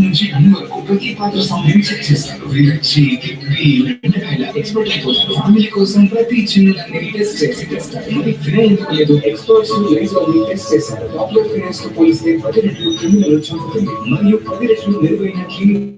నుంచి అన్ని వరకు ప్రతి పాత్ర సమయం చెక్ చేస్తారు. మిర్చి, కిడ్నీ, బెండకాయల ఎక్స్పర్ట్ అయిపోతారు. ఫ్యామిలీ కోసం ప్రతి చిన్నదాన్ని టెస్ట్ చేసి తెస్తారు. మరి ఫినాయిల్ ఎందుకు లేదు? ఎక్స్పర్ట్స్ లేజర్ టెస్ట్ చేశారు. డాక్టర్ ఫినాయిల్స్ తో పోలిస్తే 10 రెట్లు క్రిమినల్ చంపుతుంది మరియు 10 రెట్లు మెరుగైన cleaning.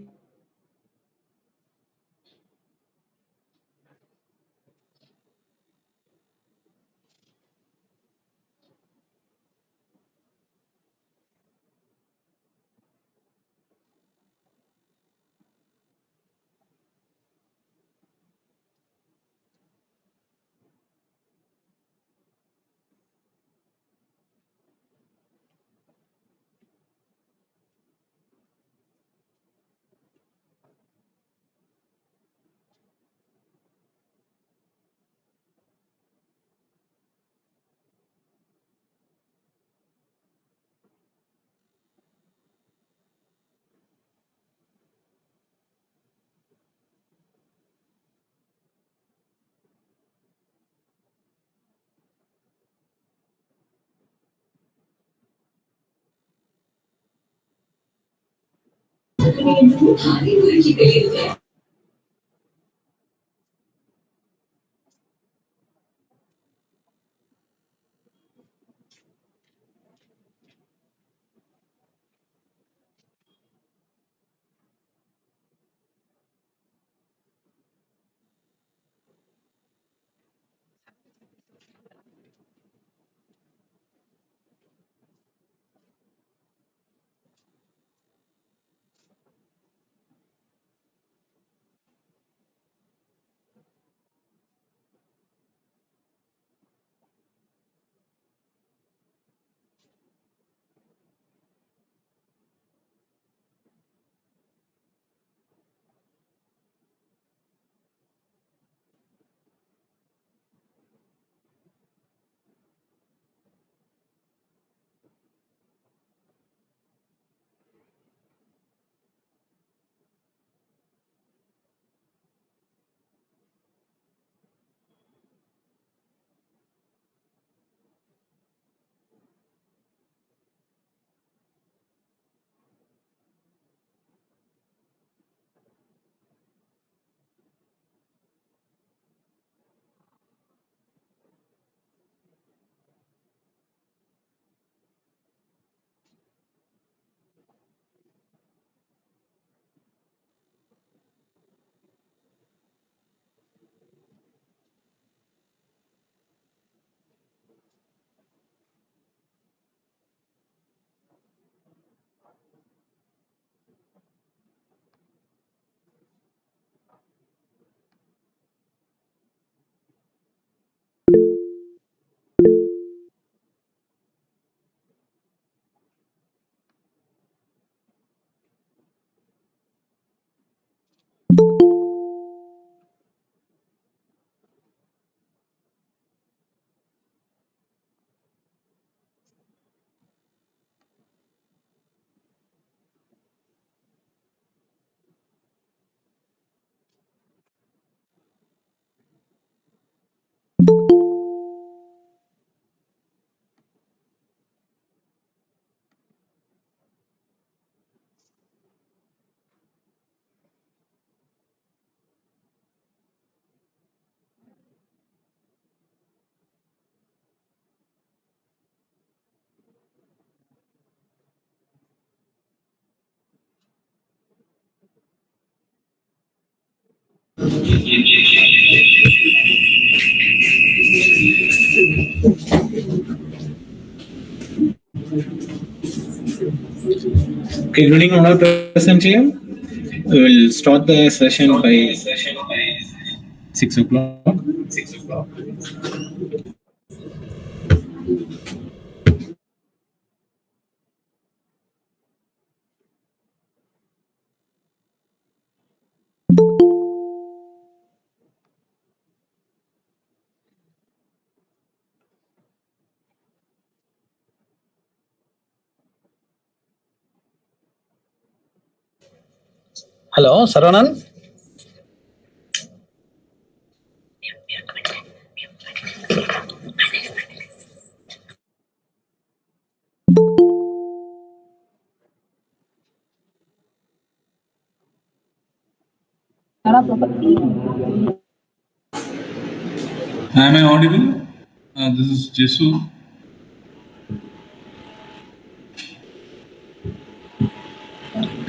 Okay, good evening, all present here. We will start the session by 6 o'clock. Hello, Saravanan. Am I audible? This is Jesu.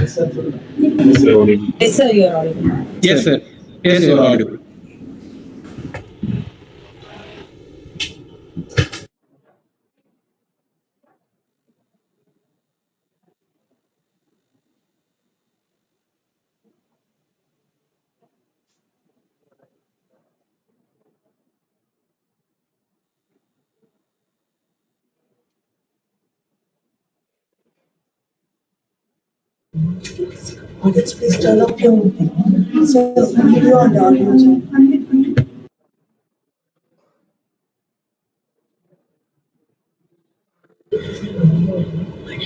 Yes, sir, you are audible. Yes, sir. Yes, you are audible. Audience, please turn off your video and audio.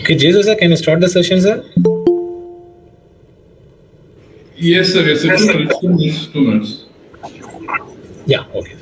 Okay, Jesus, sir, can you start the session, sir? Yes, sir. Yes, sir. 2 minutes. 2 minutes. Yeah, okay.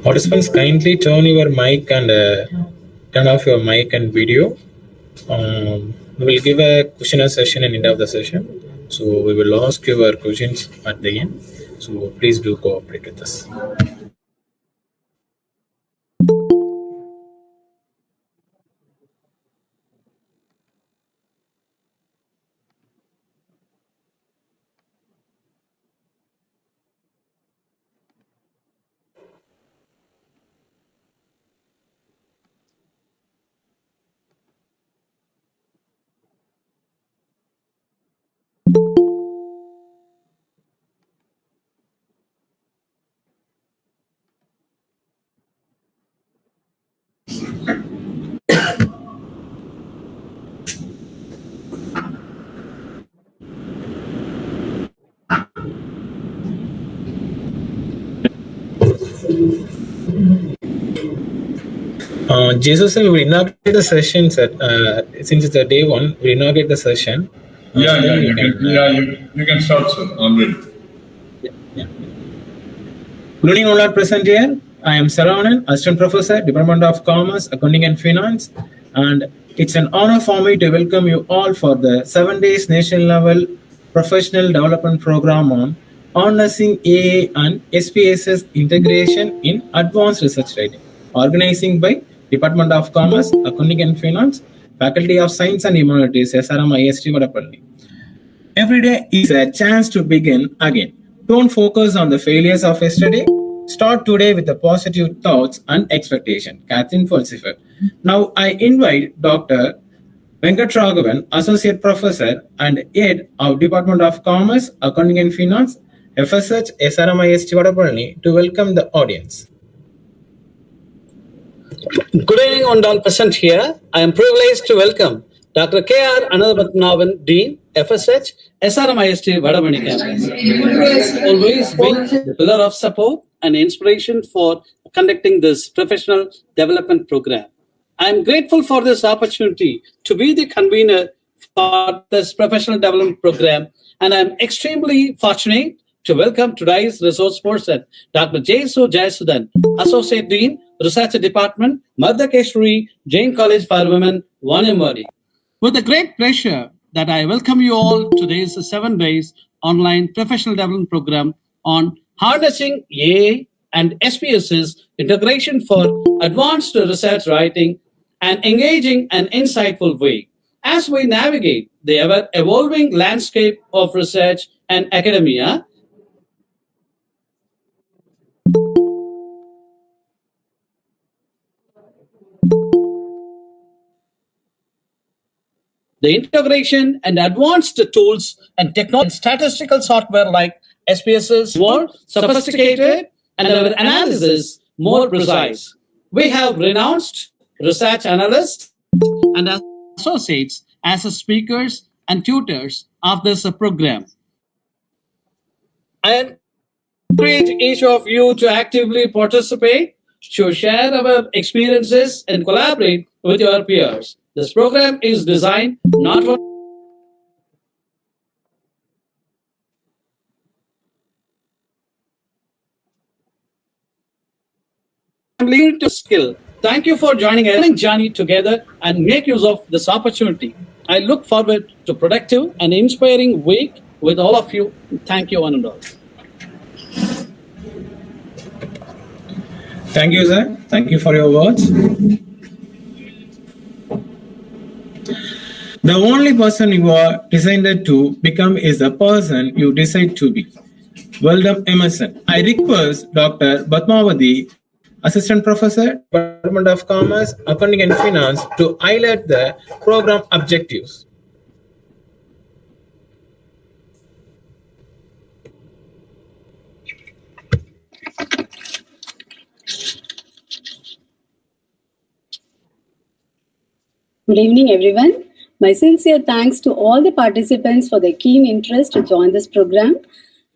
Participants, kindly turn your mic and turn off your mic and video. We will give a questionnaire session in the end of the session. So we will ask your questions at the end. So please do cooperate with us. Jesus, sir, we will inaugurate the session, sir. Since it's a day one, we inaugurate the session. You can start, sir. I'm ready. Good evening, all are present here. I am Saravanan, Assistant Professor, Department of Commerce, Accounting and Finance, and it's an honor for me to welcome you all for the 7 days national level professional development program on harnessing AI and SPSS integration in advanced research writing, organizing by Department of Commerce, Accounting and Finance, Faculty of Science and Humanities, SRM IST Vadapalli. Every day is a chance to begin again. Don't focus on the failures of yesterday. Start today with the positive thoughts and expectation. Catherine Falsifer. Now I invite Dr. Venkat Raghavan, Associate Professor and Head of Department of Commerce, Accounting and Finance, FSH, SRM IST Vadapalani, to welcome the audience. Good evening on all present here. I am privileged to welcome Dr. K.R. Anandabhatnanavan, Dean, FSH, SRM IST Vadapalani campus. Who has always been the pillar of support and inspiration for conducting this professional development program. I am grateful for this opportunity to be the convener for this professional development program, and I am extremely fortunate to welcome today's resource person, Dr. Jayasudan, Associate Dean, Research Department, Madhakeshwari, Jain College for Women, Wanamadi. With a great pleasure that I welcome you all to today's 7 days online professional development program on harnessing AI and SPSS integration for advanced research writing and engaging an insightful way as we navigate the ever-evolving landscape of research and academia. The integration and advanced tools and technology and statistical software like SPSS more sophisticated and our analysis more precise. We have renounced research analysts and associates as speakers and tutors of this program. I encourage each of you to actively participate, to share our experiences and collaborate with your peers. This program is designed not only to skill. Thank you for joining a journey together and make use of this opportunity. I look forward to productive and inspiring week with all of you. Thank you, one and all. Thank you, sir. Thank you for your words. The only person you are designed to become is the person you decide to be. Well done, Emerson. I request Dr. Batmavati, Assistant Professor, Department of Commerce, Accounting and Finance, to highlight the program objectives. Good evening, everyone. My sincere thanks to all the participants for their keen interest to join this program.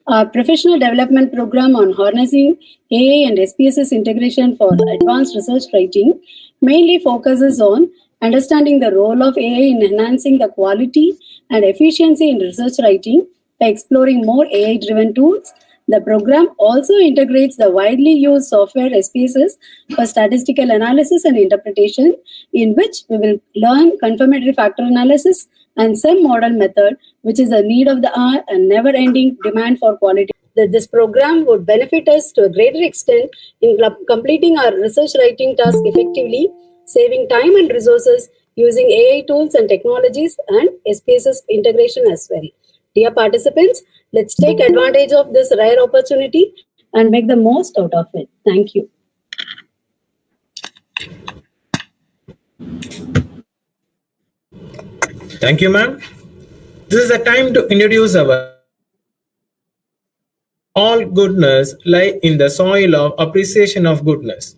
Our professional development program on harnessing AI and SPSS integration for advanced research writing mainly focuses on understanding the role of AI in enhancing the quality and efficiency in research writing by exploring more AI-driven tools. The program also integrates the widely used software SPSS for statistical analysis and interpretation, in which we will learn confirmatory factor analysis and some model method, which is a need of the hour and never-ending demand for quality. That this program would benefit us to a greater extent in completing our research writing task effectively, saving time and resources using AI tools and technologies and SPSS integration as well. Dear participants, let's take advantage of this rare opportunity and make the most out of it. Thank you. Thank you, ma'am. This is the time to introduce our all goodness lie in the soil of appreciation of goodness,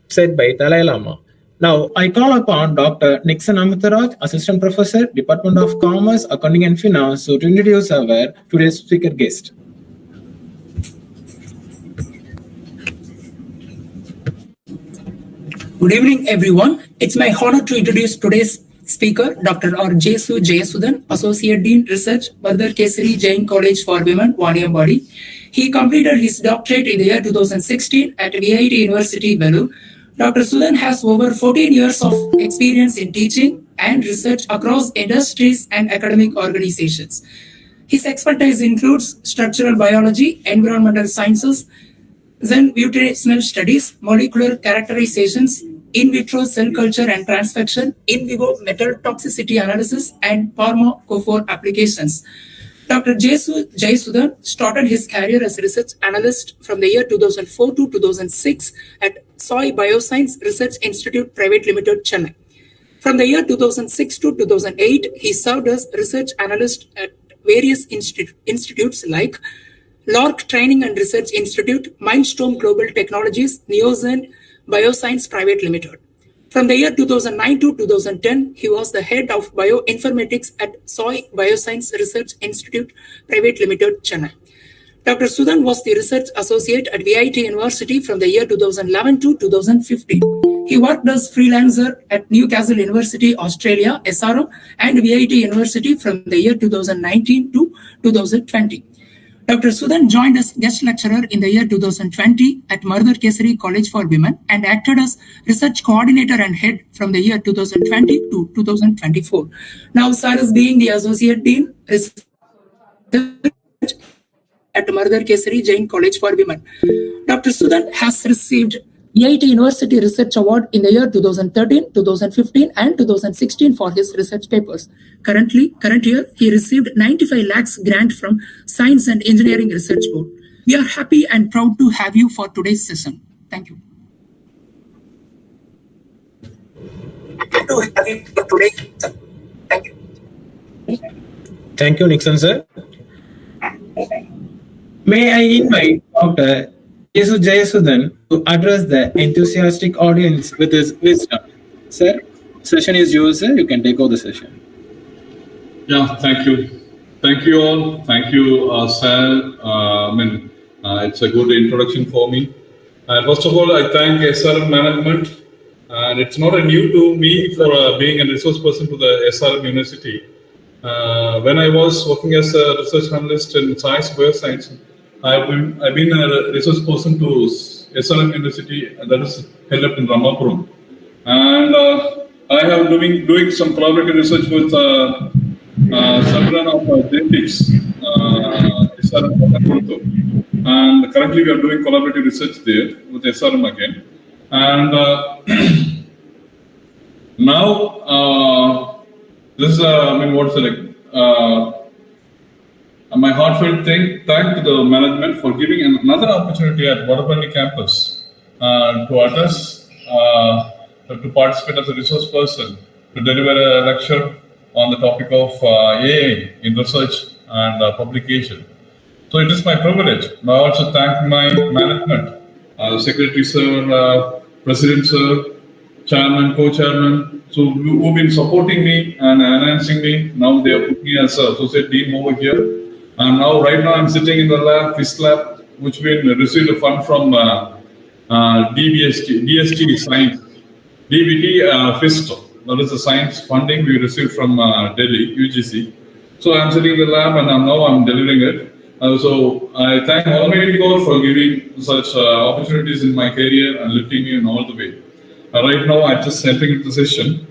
said by Dalai Lama. Now, I call upon Dr. Nixon Amitharaj, Assistant Professor, Department of Commerce, Accounting and Finance, to introduce our today's speaker guest. Good evening, everyone. It's my honor to introduce today's speaker, Dr. R. Jayasudan, Associate Dean, Research, Madhakeshwari, Jain College for Women, Wanamadi. He completed his doctorate in the year 2016 at VIT University, Belur. Dr. Sudan has over 14 years of experience in teaching and research across industries and academic organizations. His expertise includes structural biology, environmental sciences, then mutational studies, molecular characterizations, in vitro cell culture and transfection, in vivo metal toxicity analysis, and pharmacophore applications. Dr. Jayasudan started his career as a research analyst from the year 2004 to 2006 at Soy Bioscience Research Institute Private Limited, Chennai. From the year 2006 to 2008, he served as research analyst at various institutes like Lark Training and Research Institute, Milestone Global Technologies, Neozen Bioscience Private Limited. From the year 2009 to 2010, he was the head of bioinformatics at Soy Bioscience Research Institute Private Limited, Chennai. Dr. Sudan was the research associate at VIT University from the year 2011 to 2015. He worked as freelancer at Newcastle University, Australia, SRM, and VIT University from the year 2019 to 2020. Dr. Sudan joined as guest lecturer in the year 2020 at Mardar Kesari College for Women and acted as research coordinator and head from the year 2020 to 2024. Now, sir is being the associate dean at Mardar Kesari Jain College for Women. Dr. Sudan has received VIT University Research Award in the year 2013, 2015, and 2016 for his research papers. Current year, he received 95 lakhs grant from Science and Engineering Research Board. We are happy and proud to have you for today's session. Thank you. Thank you, Nixon, sir. May I invite Dr. Jayasudan to address the enthusiastic audience with his wisdom. Sir, session is yours, sir. You can take over the session. Yeah, thank you. Thank you all. Thank you, sir. It's a good introduction for me. First of all, I thank SRM management. And it's not a new to me for being a resource person to the SRM University. When I was working as a research analyst in science, bioscience, I've been a research person to SRM University, that is held up in Ramapuram. And I have doing some collaborative research with Sabran of genetics, SRM. And currently we are doing collaborative research there with SRM again. And now, this is, my heartfelt thank to the management for giving another opportunity at Vadapalli campus to address, to participate as a resource person, to deliver a lecture on the topic of AI in research and publication. So it is my privilege. I also thank my management, Secretary Sir, President Sir, Chairman, Co-Chairman, so who've been supporting me and enhancing me. Now they have put me as an associate dean over here. And now, right now, I'm sitting in the lab, FIST lab, which we received a fund from DST Science, DBT FIST. That is the science funding we received from Delhi, UGC. So I'm sitting in the lab and now I'm delivering it. So I thank Almighty God for giving such opportunities in my career and lifting me in all the way. Right now, I'm just entering into the session.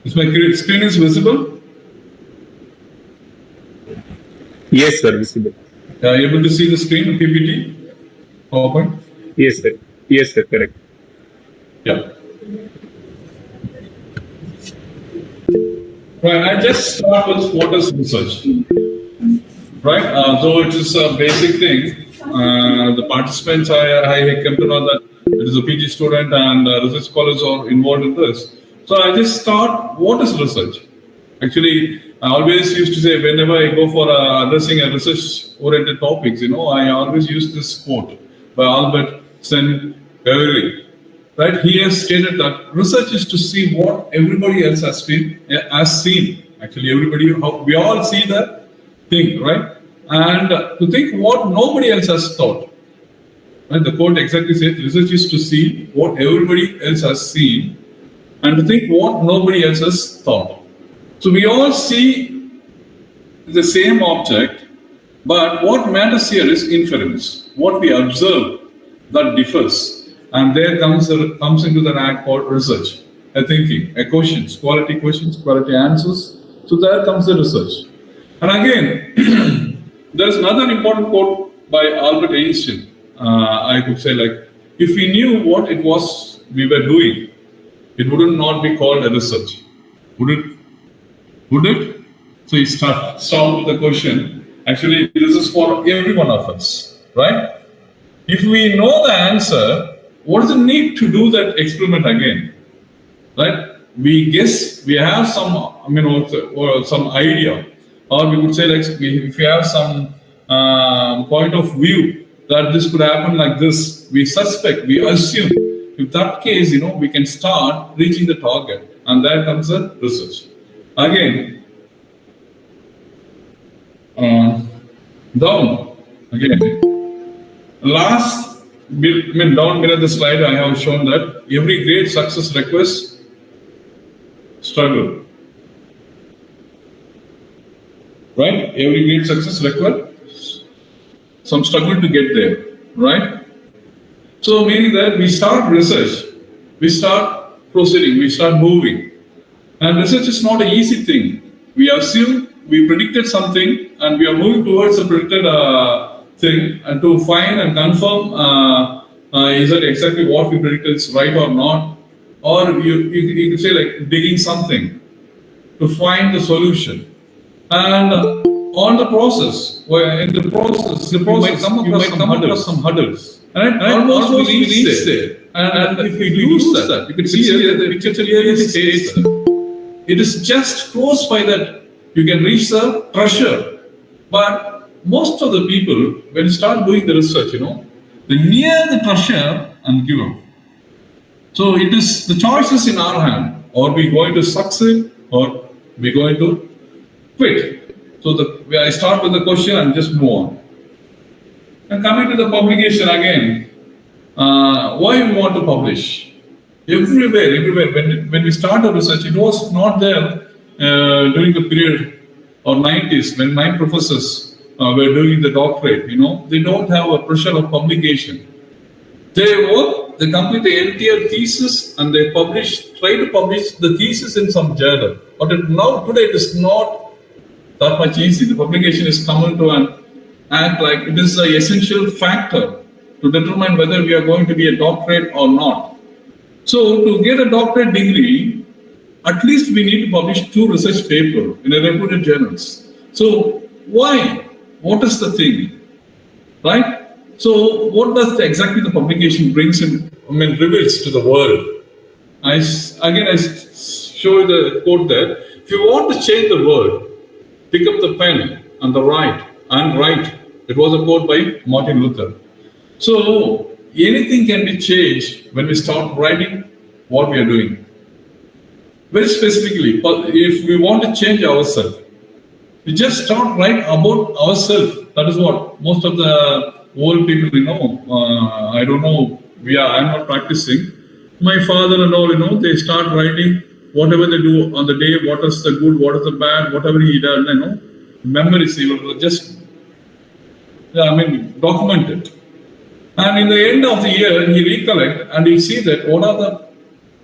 Is my screen is visible? Yes, sir, visible. Are you able to see the screen, PPT? PowerPoint? Yes, sir. Yes, sir, correct. Yeah. Right, I just start with what is research. Right, so it is a basic thing. The participants, I came to know that it is a PG student and research scholars are involved in this. So I just start, what is research? Actually, I always used to say, whenever I go for addressing a research-oriented topics, I always use this quote by Albert Einstein. Right? He has stated that research is to see what everybody else has seen. Actually, we all see that thing, right? And to think what nobody else has thought. Right? The quote exactly says, research is to see what everybody else has seen and to think what nobody else has thought. So we all see the same object, but what matters here is inference. What we observe that differs, and there comes into the act called research, a thinking, a questions, quality answers. So there comes the research. And again, there is another important quote by Albert Einstein. I could say like, if we knew what it was we were doing, it would not be called a research. Would it? Would it? So you start with the question. Actually, this is for every one of us, right? If we know the answer, what is the need to do that experiment again? Right? We guess, we have some, or some idea, or we could say like, if we have some point of view that this could happen like this, we suspect, we assume. In that case, we can start reaching the target, and there comes the research. Again, down again. Last, down below the slide, I have shown that every great success requires struggle. Right? Every great success requires some struggle to get there. Right? So meaning that we start research, we start proceeding, we start moving. And research is not an easy thing. We assume, we predicted something, and we are moving towards the predicted thing, and to find and confirm is that exactly what we predicted is right or not, or you could say like digging something to find the solution. And on the process, in the process, you might come across some hurdles. And almost we reach there. And if we lose that, you can see that the picture clearly states that it is just close by that you can reach the treasure. But most of the people, when you start doing the research, they near the treasure and give up. So it is the choice is in our hand. Or we going to succeed, or we going to quit. So I start with the question and just move on. And coming to the publication again, why we want to publish? Everywhere. When we start the research, it was not there during the period or 90s when my professors were doing the doctorate. They don't have a pressure of publication. They work, they complete the entire thesis, and they try to publish the thesis in some journal. But today it is not that much easy. The publication is coming to an act like it is an essential factor to determine whether we are going to be a doctorate or not. So to get a doctorate degree, at least we need to publish 2 research papers in a reputed journals. So why? What is the thing? Right? So what does exactly the publication brings in, reveals to the world? I show you the quote there. If you want to change the world, pick up the pen and write. It was a quote by Martin Luther. So anything can be changed when we start writing what we are doing. Very specifically, if we want to change ourselves, we just start writing about ourselves. That is what most of the old people know. I don't know. I'm not practicing. My father and all, they start writing whatever they do on the day. What is the good? What is the bad? Whatever he does, memories. He will just document it. And in the end of the year, he recollect and he'll see that what are the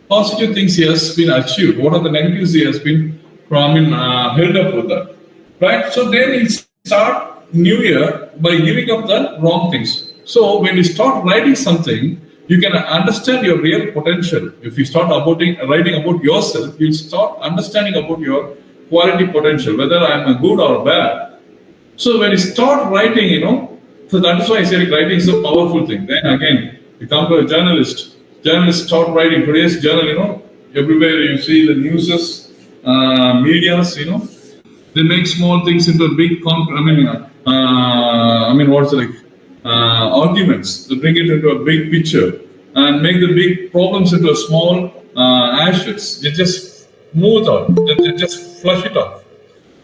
positive things he has been achieved, what are the negatives he has been held up with that. Right? So then he'll start new year by giving up the wrong things. So when you start writing something, you can understand your real potential. If you start writing about yourself, you'll start understanding about your quality potential, whether I'm good or bad. So when you start writing, so that is why I say writing is a powerful thing. Then again, you come to a journalist. Journalists start writing. Today's journal, everywhere you see the newses, medias, they make small things into a big, arguments. They bring it into a big picture and make the big problems into a small ashes. They just move it on. They just flush it off.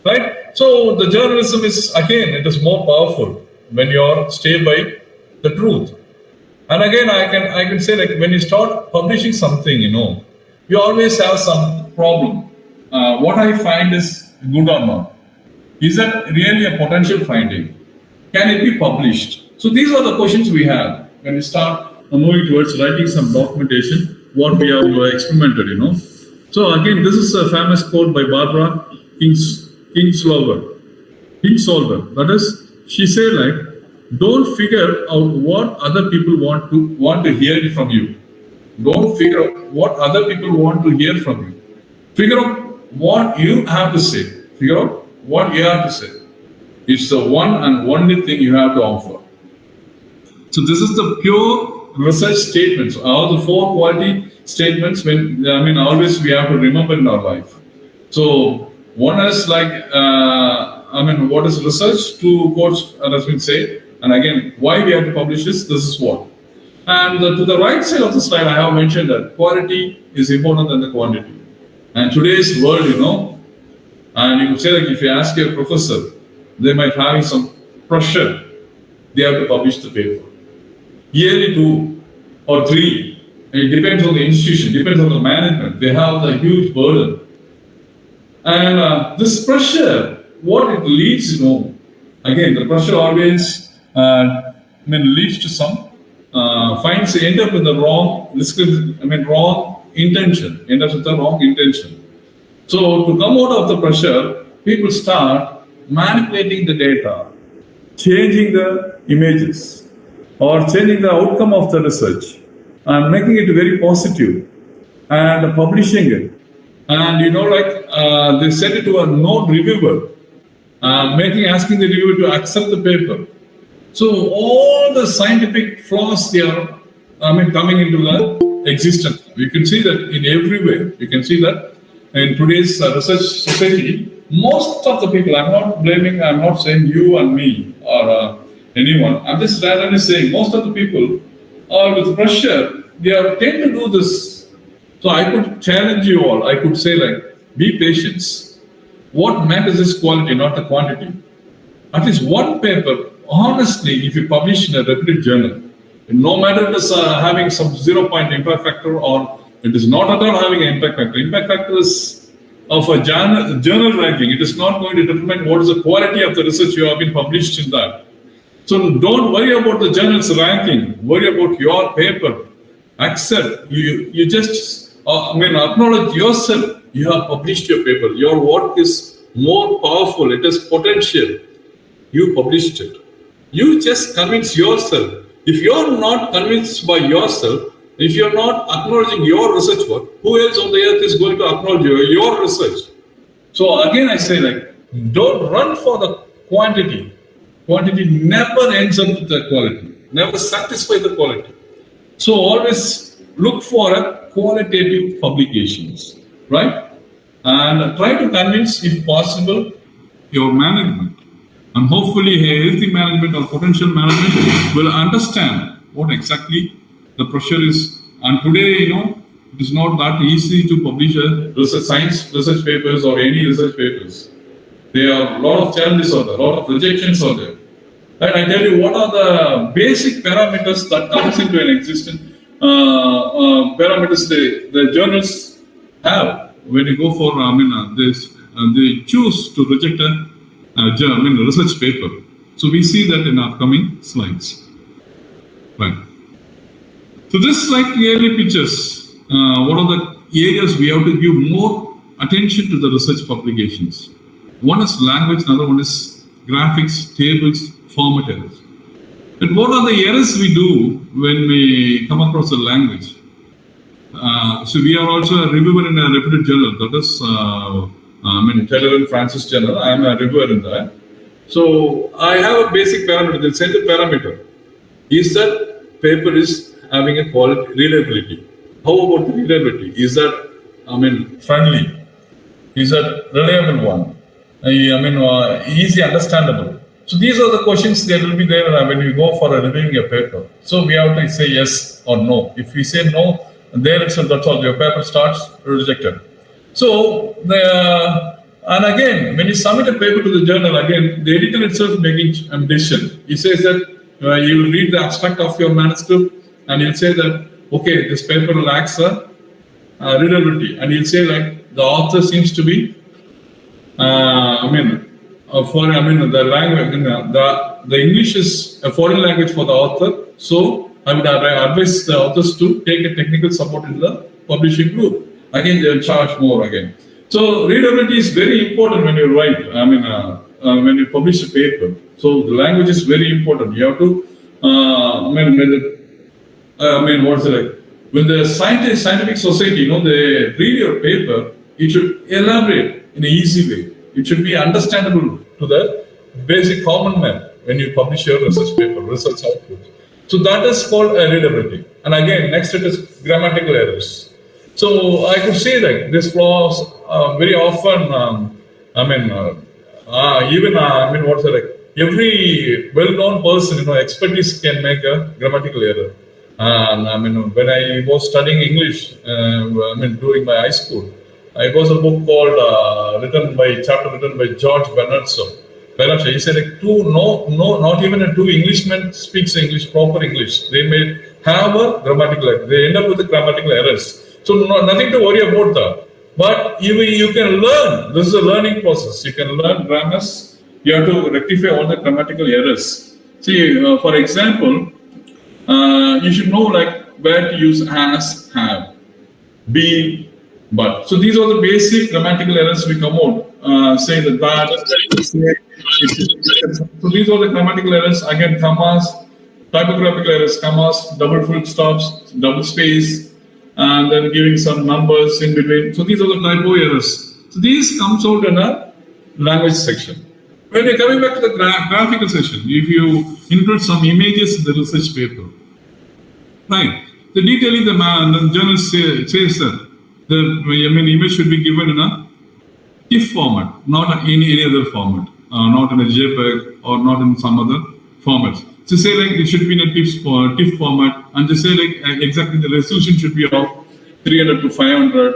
Right? So the journalism is, again, it is more powerful when you stay by the truth. And again, I can say like when you start publishing something, you always have some problem. What I find is good or not. Is that really a potential finding? Can it be published? So these are the questions we have when we start moving towards writing some documentation, what we have experimented, So again, this is a famous quote by Barbara Kingsolver. That is, she said like, don't figure out what other people want to hear from you. Don't figure out what other people want to hear from you. Figure out what you have to say. Figure out what you have to say. It's the one and only thing you have to offer. So this is the pure research statements, all the 4 quality statements. Always we have to remember in our life. So one is like, what is research? 2 quotes has been said, and again, why we have to publish this? This is what. And to the right side of the slide, I have mentioned that quality is important than the quantity. And today's world, and you could say that if you ask your professor, they might have some pressure. They have to publish the paper. Yearly 2 or 3. It depends on the institution, depends on the management. They have the huge burden. And this pressure, what it leads, again, the pressure always leads to some, end up in the wrong intention, end up with the wrong intention. So to come out of the pressure, people start manipulating the data, changing the images, or changing the outcome of the research, and making it very positive, and publishing it. And they send it to a known reviewer, asking the reviewer to accept the paper. So all the scientific flaws they are, coming into the existence. You can see that in every way. You can see that in today's research society, most of the people, I'm not saying you and me or anyone. I'm just randomly saying most of the people are with pressure. They tend to do this. So I could challenge you all. I could say be patient. What matters is quality, not the quantity. At least one paper, honestly, if you publish in a reputed journal, no matter it is having some 0-point impact factor or it is not at all having an impact factor. Impact factor is of a journal ranking. It is not going to determine what is the quality of the research you have been published in that. So don't worry about the journal's ranking. Worry about your paper. Accept. You just acknowledge yourself. You have published your paper. Your work is more powerful. It has potential. You published it. You just convince yourself. If you're not convinced by yourself, if you're not acknowledging your research work, who else on the earth is going to acknowledge your research? So again, I say don't run for the quantity. Quantity never ends up with the quality, never satisfies the quality. So always look for a qualitative publications, right? And try to convince, if possible, your management. And hopefully a healthy management or potential management will understand what exactly the pressure is. And today, it is not that easy to publish a science research papers or any research papers. There are a lot of challenges out there, a lot of rejections out there. And I tell you, what are the basic parameters that comes into an existence, parameters the journals have when you go for, they choose to reject a research paper. So we see that in upcoming slides. Right. So this slide clearly pictures what are the areas we have to give more attention to the research publications. One is language, another one is graphics, tables, format errors. And what are the errors we do when we come across a language? So we are also a reviewer in a reputed journal, that is Taylor and Francis Journal. I am a reviewer in that. So I have a basic parameter, the center parameter. Is that paper is having a quality, reliability? How about the reliability? Is that, friendly? Is that reliable one? Easy understandable? So these are the questions that will be there when you go for reviewing a paper. So we have to say yes or no. If we say no, there itself, that's all, your paper starts rejected. So, and again, when you submit a paper to the journal, again, the editor itself making a decision. He says that you will read the abstract of your manuscript and he'll say that, okay, this paper lacks a readability. And he'll say the author seems to be, the language, the English is a foreign language for the author. So I would advise the authors to take a technical support in the publishing group. Again, they will charge more again. So readability is very important when you write. when you publish a paper. So the language is very important. You have to, what's it like? When the scientific society, they read your paper, it should elaborate in an easy way. It should be understandable to the basic common man when you publish your research paper, research output. So that is called readability. And again, next it is grammatical errors. So I could say that this flaws very often. Every well-known person, expertise can make a grammatical error. And when I was studying English, during my high school, it was a book called written by George Bernardson. He said not even two Englishmen speaks English, proper English. They may have a grammatical error. They end up with the grammatical errors. So nothing to worry about that. But you can learn. This is a learning process. You can learn grammars. You have to rectify all the grammatical errors. See, for example, you should know where to use has, have, be, but. So these are the basic grammatical errors we come out. Say that. So these are the grammatical errors. Again, commas, typographical errors, commas, double full stops, double space, and then giving some numbers in between. So these are the typo errors. So these comes out in a language section. When you're coming back to the graphical section, if you include some images in the research paper, right? The detailing the journal says that the image should be given in a TIFF format, not in any other format, not in a JPEG or not in some other formats. So say it should be in a TIFF format, and they say exactly the resolution should be of 300 to 500,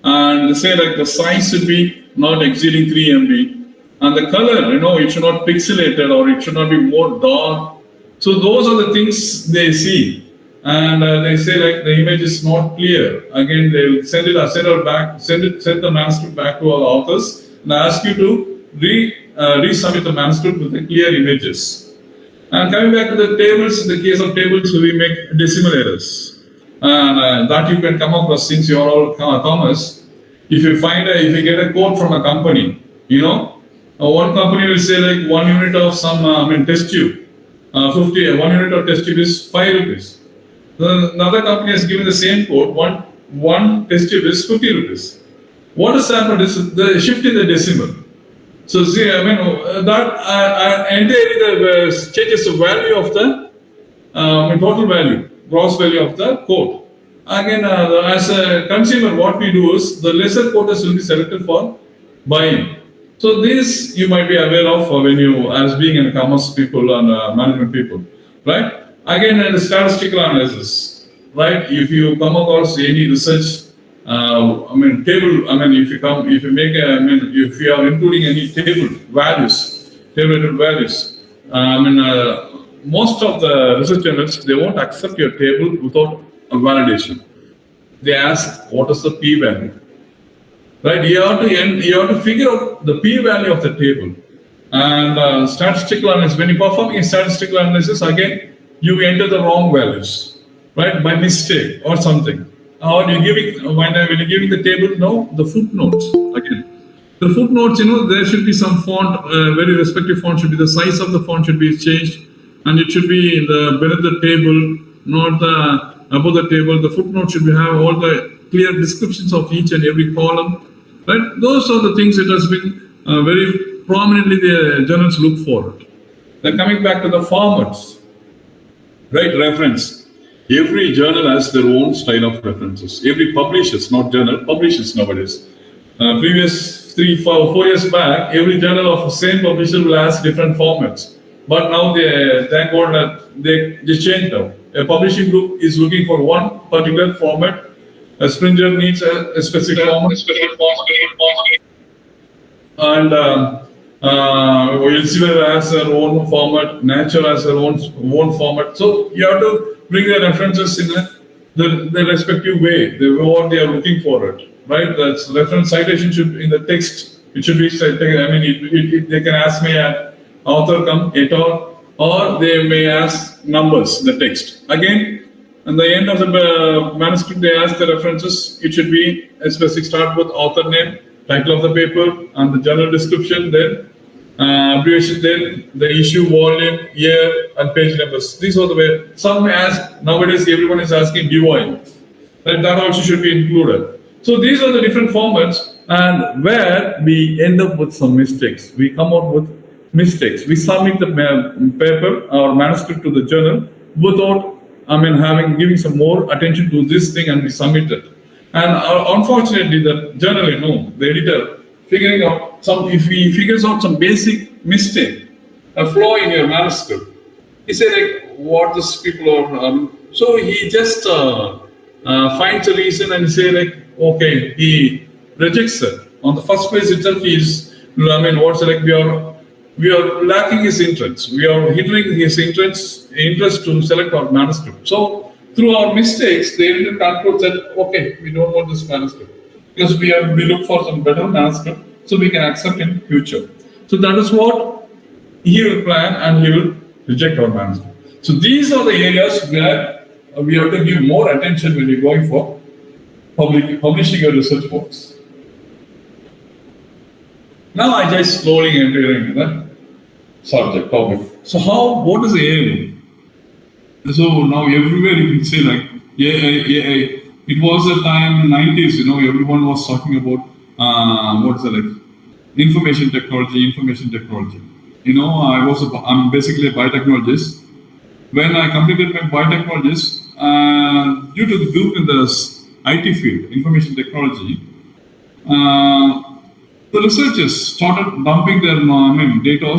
and they say the size should be not exceeding 3 MB, and the color, it should not pixelated or it should not be more dark. So those are the things they see. And they say the image is not clear. Again, they'll send the manuscript back to all authors and ask you to resubmit the manuscript with the clear images. And coming back to the tables, in the case of tables, we make decimal errors. And that you can come across since you are all commerce. If you get a quote from a company, one company will say 1 unit of some test tube, 1 unit of test tube is 5 rupees. Another company has given the same quote, one test tube is 50 rupees. What has happened is the shift in the decimal. So see, that entirely changes the value of the total value, gross value of the quote. Again, as a consumer, what we do is the lesser quotas will be selected for buying. So this you might be aware of when you, as being in commerce people and management people, right? Again, in the statistical analysis, right? If you come across any research, table. If you are including any table tabulated values. Most of the research journals, they won't accept your table without a validation. They ask, what is the p-value? Right? You have to figure out the p-value of the table. And statistical analysis, when you're performing a statistical analysis, again, you enter the wrong values, right? By mistake or something. Or when you're giving the table, the footnotes again. The footnotes, there should be some font, very respective font should be, the size of the font should be changed, and it should be in the below the table, not above the table. The footnote should have all the clear descriptions of each and every column, right? Those are the things that has been very prominently the journals look for. Then coming back to the formats, right? Reference. Every journal has their own style of references. Every publishers, not journal, publishers nowadays. Previous 3-4 years back, every journal of the same publisher will ask different formats. But now thank God that they changed now. A publishing group is looking for one particular format. A Springer needs a specific format. And Elsevier has their own format. Nature has their own format. So you have to bring the references in the respective way, what they are looking for it, right? That's reference citation should in the text. It should be cited. They can ask me an author come et al, or they may ask numbers in the text. Again, at the end of the manuscript, they ask the references. It should be a specific start with author name, title of the paper, and the journal description. Then abbreviation, then the issue, volume, year, and page numbers. These are the way. Some ask, nowadays everyone is asking DOI. That also should be included. So these are the different formats, and where we end up with some mistakes. We come out with mistakes. We submit the paper or manuscript to the journal without, giving some more attention to this thing, and we submit it. And unfortunately, the journal, the editor, figuring out if he figures out some basic mistake, a flaw in your manuscript, he said, like, what these people are. So he just finds a reason and say, like, okay, he rejects it. On the first place itself, we are lacking his interest. We are hindering his interest to select our manuscript. So through our mistakes, the editor concludes that, okay, we don't want this manuscript because we look for some better manuscript so we can accept in future. So that is what he will plan, and he will reject our manuscript. So these are the areas where we have to give more attention when we're going for publishing your research works. Now I just slowly entering into the subject topic. So what is the aim? So now everywhere you can say, like, it was a time in the 90s, everyone was talking about information technology. I'm basically a biotechnologist. When I completed my biotechnologist, due to the boom in the IT field, information technology, the researchers started dumping their data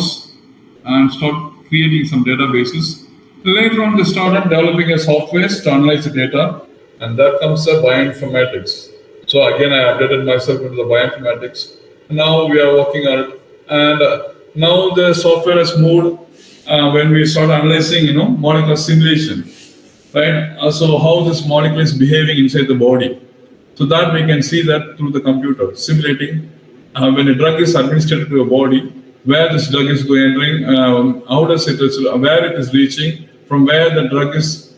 and start creating some databases. Later on, they started developing a software to analyze the data, and that comes the bioinformatics. So again, I updated myself into the bioinformatics. Now we are working on it, and now the software has moved when we start analyzing, molecular simulation, right? So how this molecule is behaving inside the body. So that we can see that through the computer, simulating when a drug is administered to your body, where this drug is entering, where it is reaching, from where the drug is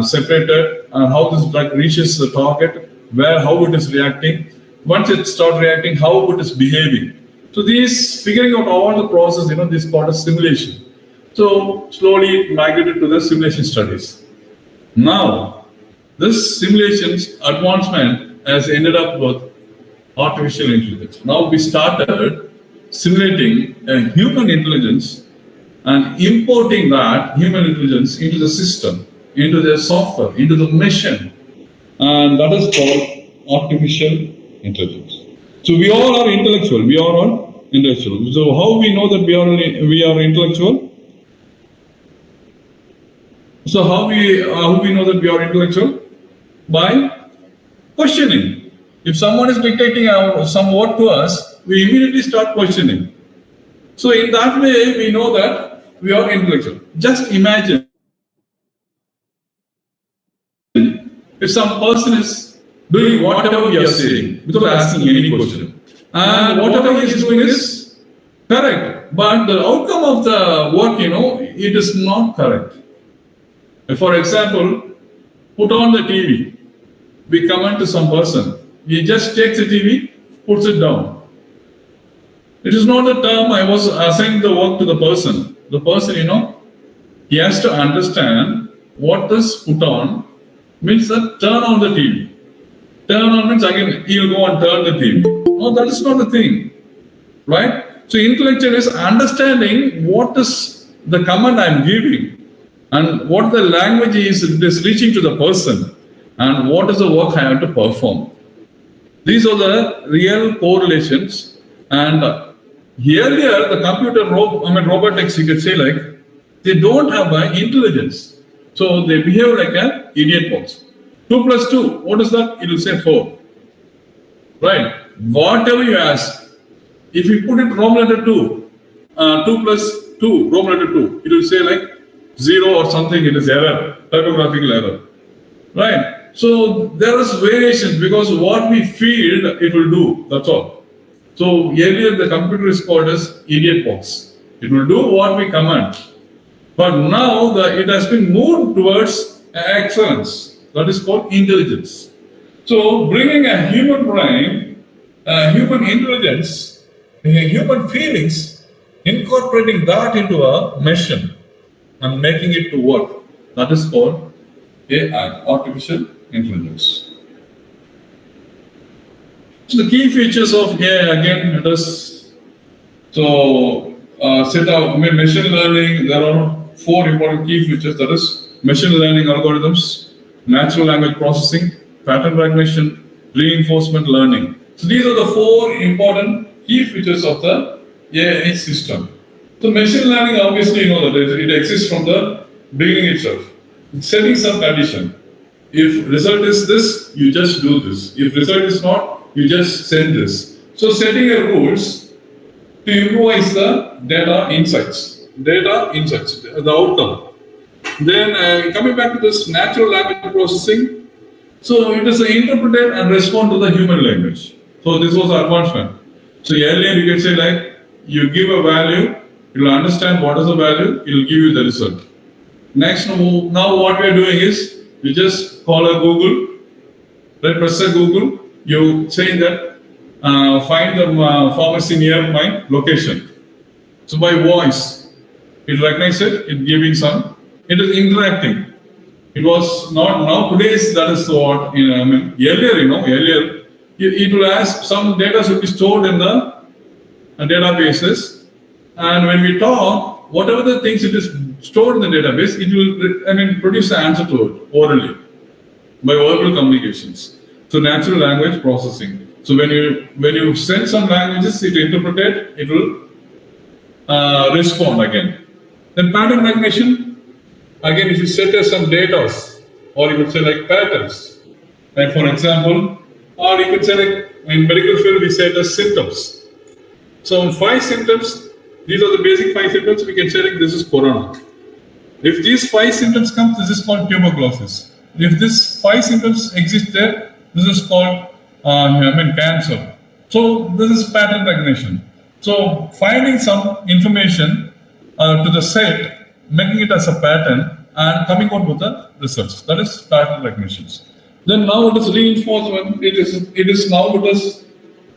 separated, how this drug reaches the target, how it is reacting. Once it starts reacting, how it is behaving. So figuring out all the process, this is called a simulation. So slowly it migrated to the simulation studies. Now, this simulations advancement has ended up with artificial intelligence. Now we started simulating a human intelligence and importing that human intelligence into the system, into the software, into the machine. And that is called artificial intelligence. So we all are intellectual. So how we know that we are intellectual? So how we know that we are intellectual? By questioning. If someone is dictating some word to us, we immediately start questioning. So in that way, we know that we are intellectual. Just imagine if some person is doing whatever we are saying without asking any question, and whatever he is doing is correct, but the outcome of the work, it is not correct. For example, put on the TV. We comment to some person. He just takes the TV, puts it down. It is not the term I was assigning the work to the person. The person, he has to understand what this put on means that turn on the TV. Turn on means again he'll go and turn the TV. No, that is not the thing. Right? So intellectual is understanding what is the command I'm giving and what the language is reaching to the person and what is the work I have to perform. These are the real correlations. And earlier, the computer, robotics, you could say, like, they don't have intelligence. So they behave like an idiot box. 2 plus 2, what is that? It will say 4. Right? Whatever you ask, if you put it Roman letter 2, 2 plus 2, Roman letter 2, it will say like 0 or something, it is error, typographical error. Right? So there is variations because what we feed, it will do, that's all. So earlier the computer is called as idiot box. It will do what we command. But now it has been moved towards excellence. That is called intelligence. So bringing a human brain, human intelligence, human feelings incorporating that into a machine and making it to work. That is called AI, artificial intelligence. So the key features of AI, again, it is set up machine learning. There are 4 important key features. That is machine learning algorithms, natural language processing, pattern recognition, reinforcement learning. So these are the 4 important key features of the AI system. So machine learning, obviously, you know that it exists from the beginning itself. It's setting some condition. If result is this, you just do this. If result is not, you just send this. So setting a rules to improvise the data insights, the outcome. Then coming back to this natural language processing, so it is interpreted and respond to the human language. So this was advancement. So earlier you can say like, you give a value, it will understand what is the value, it will give you the result. Next, now what we are doing is, you just call a Google, right? Press a Google, you say that, find the pharmacy near my location. So by voice, it recognizes it, it giving some, it is interacting. It was not, nowadays that is what, earlier, it will ask, some data should be stored in the databases, and when we talk, whatever the things it is stored in the database, it will produce an answer to it orally by verbal communications. So natural language processing. So when you send some languages, it interpret it, it will respond again. Then pattern recognition. Again, if you set some data, or you could say like patterns, like for example, or you could say like in medical field we say the symptoms. So 5 symptoms, these are the basic 5 symptoms. We can say like this is corona. If these 5 symptoms come, this is called tuberculosis. If these 5 symptoms exist there, this is called cancer. So this is pattern recognition. So finding some information to the set, making it as a pattern, and coming out with the results. That is pattern recognition. Then now it is reinforcement. It is now because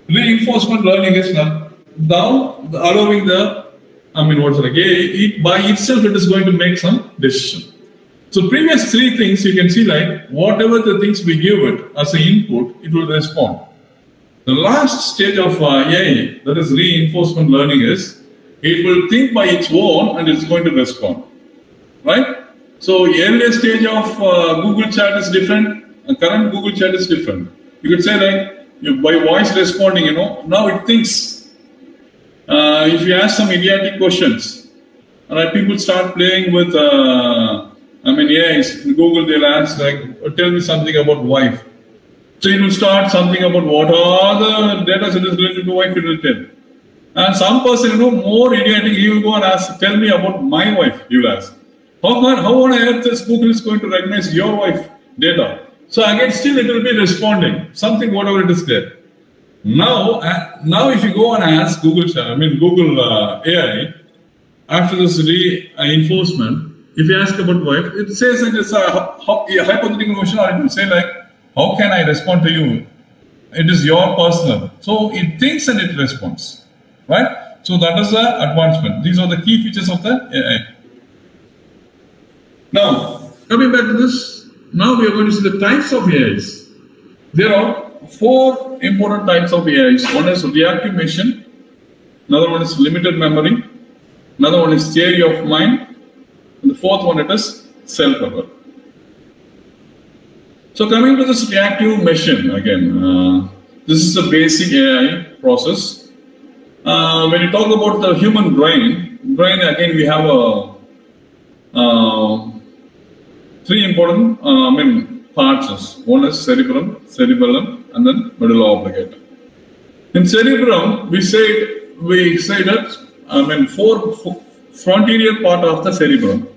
reinforcement learning is now allowing the it by itself it is going to make some decision. So previous 3 things you can see like whatever the things we give it as an input, it will respond. The last stage of AI, that is reinforcement learning, is it will think by its own and it's going to respond, right? So earlier stage of Google chat is different, and current Google chat is different. You could say like by voice responding, now it thinks. If you ask some idiotic questions, right, people start playing with, Google, they'll ask like, tell me something about wife. So it will start something about what are the data that is related to wife, it will tell. And some person, more idiotic, he will go and ask, tell me about my wife, you will ask. How on earth is Google is going to recognize your wife data? So again, still it will be responding, something, whatever it is there. Now if you go and ask Google AI, after this reinforcement, if you ask about wife, it says that it's a hypothetical question, or it will say like, how can I respond to you? It is your personal. So it thinks and it responds, right? So that is the advancement. These are the key features of the AI. Now, coming back to this, now we are going to see the types of AIs. There are 4 important types of AIs. One is reactive machine, another one is limited memory, another one is theory of mind, and the 4th one it is self-aware. So coming to this reactive machine again, this is a basic AI process. When you talk about the human brain again we have 3 important parts. One is cerebellum, and then medulla oblongata. In cerebellum, we say that 4 frontier part of the cerebellum.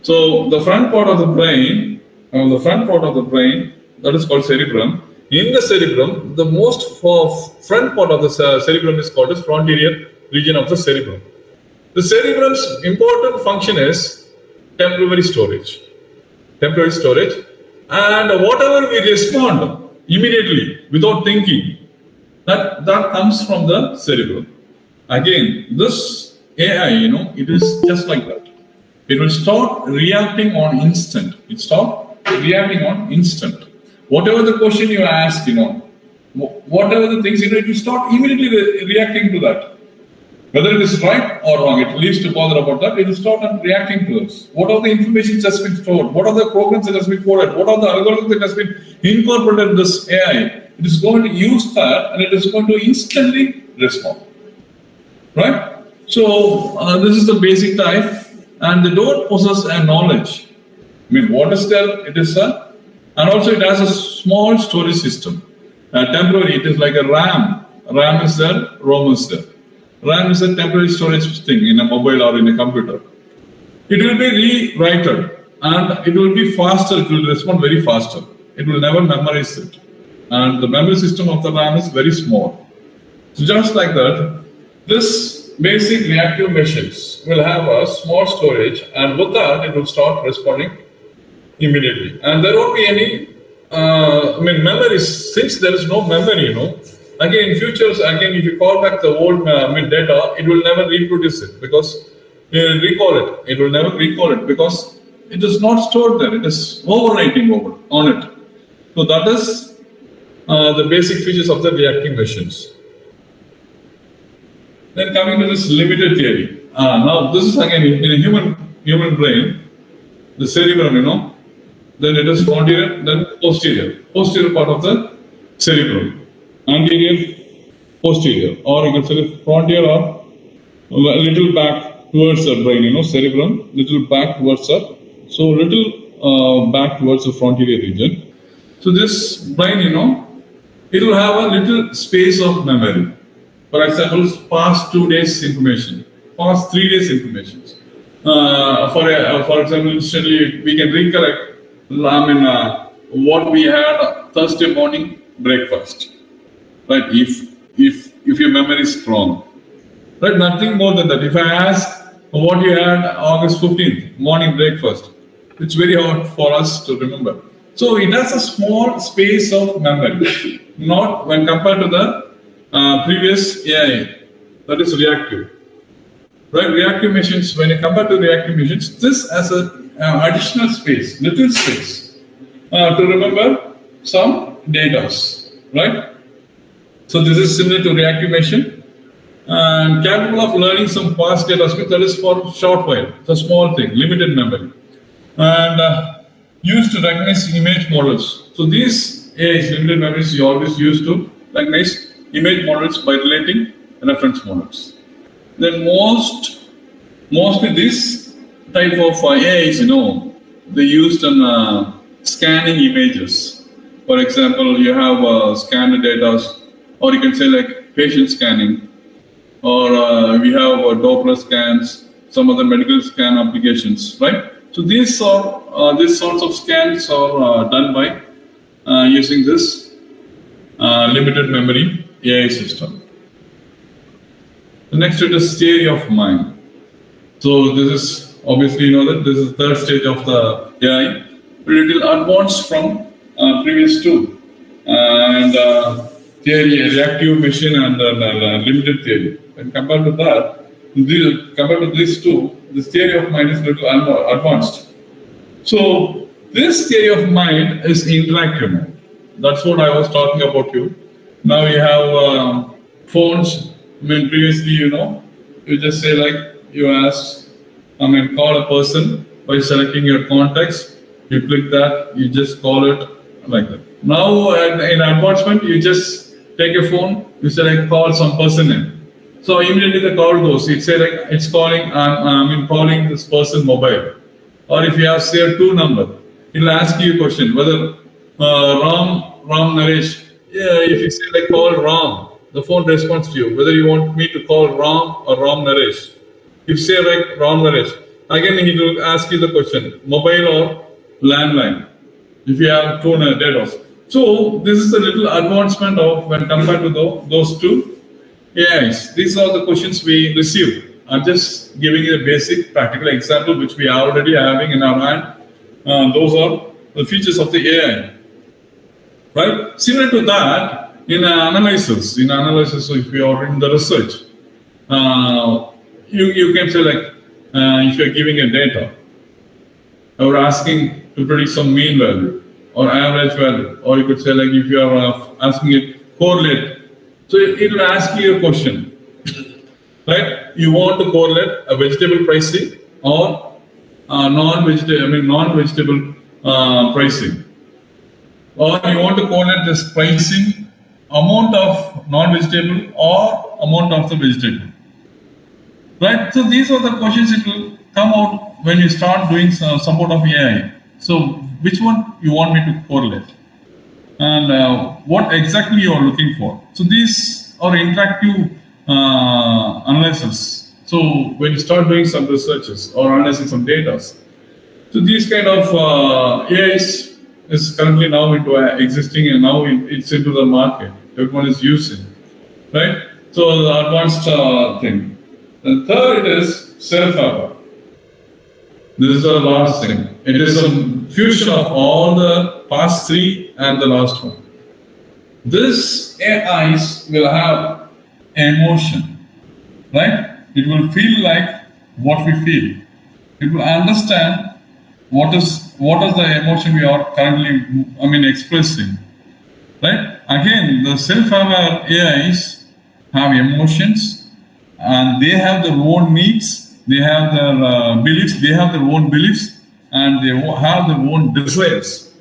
So the front part of the brain, that is called cerebellum. In the cerebellum, the most front part of the cerebellum is called as frontier region of the cerebellum. The cerebrum's important function is temporary storage, and whatever we respond immediately without thinking, that comes from the cerebellum. Again, this AI, it is just like that. It will start reacting on instant. It start reacting on instant. Whatever the question you ask, whatever the things, it will start immediately reacting to that. Whether it is right or wrong, it leaves to bother about that. It will start reacting to us. What are the information that has been stored? What are the programs that has been coded? What are the algorithms that has been incorporated in this AI? It is going to use that and it is going to instantly respond. Right? So this is the basic type, and they don't possess a knowledge. I mean, what is there? It is a, and also it has a small storage system. Temporary, it is like a RAM. RAM is there, ROM is there. RAM is a temporary storage thing in a mobile or in a computer. It will be rewritten and it will be faster, it will respond very faster. It will never memorize it. And the memory system of the RAM is very small. So just like that, this basic reactive machines will have a small storage, and with that it will start responding immediately. And there won't be any memory. Since there is no memory, again in futures, again if you call back the old data, it will never reproduce it because it will recall it. It will never recall it because it is not stored there. It is overwriting on it. So that is the basic features of the reactive machines. Then coming to this limited theory. Now this is again in a human brain, the cerebrum, then it is anterior, then posterior part of the cerebrum, anterior, posterior, or you can say frontier or a little back towards the brain, cerebrum, little back towards that, so little back towards the frontier region. So this brain, it will have a little space of memory. For example, past 2 days information, past 3 days information. For example, instantly we can recollect. What we had Thursday morning breakfast, right? If your memory is strong, right? Nothing more than that. If I ask what you had August 15th morning breakfast, it's very hard for us to remember. So it has a small space of memory, not when compared to the previous AI, that is reactive. Right? Reactive machines, when you compare to reactive machines, this has a additional space, little space, to remember some data, right? So this is similar to reactive machine and capable of learning some past data, that is for short while. It's a small thing, limited memory, and used to recognize image models. So these AIs, limited memories, you always use to recognize image models by relating reference models. Then mostly this type of AIs, they used in scanning images. For example, you have scanned data, or you can say like patient scanning, or we have Doppler scans, some other medical scan applications, right? So these sorts of scans are done by using this limited memory AI system. The next it is theory of mind. So this is obviously that this is the third stage of the AI, a little advanced from previous two, and theory, reactive machine, and limited theory. When compared to that, compared to these two, this theory of mind is a little advanced. So this theory of mind is interactive mind. That's what I was talking about you. Now you have phones. Previously, you just say like you ask, call a person by selecting your contacts. You click that, you just call it like that. Now in advancement, you just take a phone, you say like call some person in. So immediately the call goes. It say like it's calling. Calling this person mobile. Or if you have say 2 number, it'll ask you a question whether Ram Naresh. Yeah, if you say like call Ram, the phone responds to you whether you want me to call Ram or Ram Naresh. If you say like Ram Naresh, again he will ask you the question mobile or landline. If you have 2 data. So this is a little advancement of when compared to those two AIs. These are the questions we receive. I'm just giving you a basic practical example which we are already having in our hand. Those are the features of the AI. Right? Similar to that, in analysis, if you are in the research, you can say like, if you're giving a data, or asking to predict some mean value or average value, or you could say like if you are asking it correlate, so it will ask you a question, right? You want to correlate a vegetable pricing or non-vegetable pricing, or you want to correlate this pricing amount of non-vegetable or amount of the vegetable, right? So these are the questions it will come out when you start doing some sort of AI. So which one you want me to correlate, and what exactly you are looking for. So these are interactive analysis. So when you start doing some researches or analyzing some data, so these kind of AIs is currently now into existing, and now it's into the market. Everyone is using, right? So the advanced thing. The third is self-aware. This is the last thing. It is a fusion of all the past three and the last one. This AIs will have emotion, right? It will feel like what we feel. It will understand what is the emotion we are currently, expressing, right? Again, the self-aware AIs have emotions, and they have their own needs. They have their beliefs. They have their own beliefs, and they have their own desires,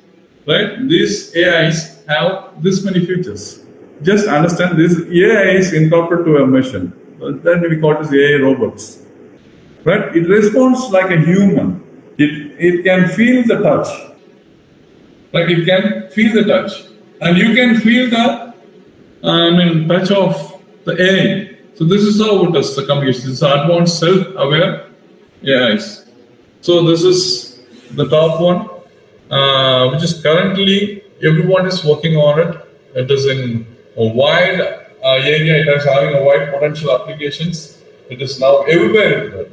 right? These AIs have this many features. Just understand this AI is incorporated to a machine. Then we call it as AI robots, right? It responds like a human. It can feel the touch. Like it can feel the touch, and you can feel the touch of the AI. So this is how it does the communication. It's advanced self-aware AIs. So this is the top one, which is currently everyone is working on it. It is in a wide area. It is having a wide potential applications. It is now everywhere.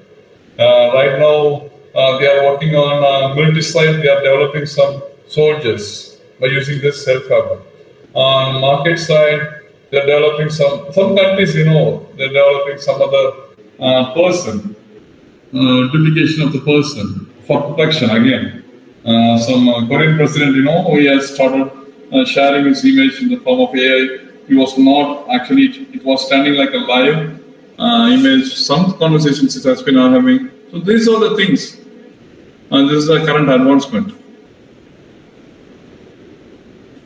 Right now, they are working on military side. They are developing some soldiers by using this self-aware. On market side, they're developing some countries, they're developing some other person, duplication of the person for protection again. Some Korean president, he has started sharing his image in the form of AI. He was not actually, it was standing like a live image. Some conversations it has been having. So these are the things. And this is the current advancement.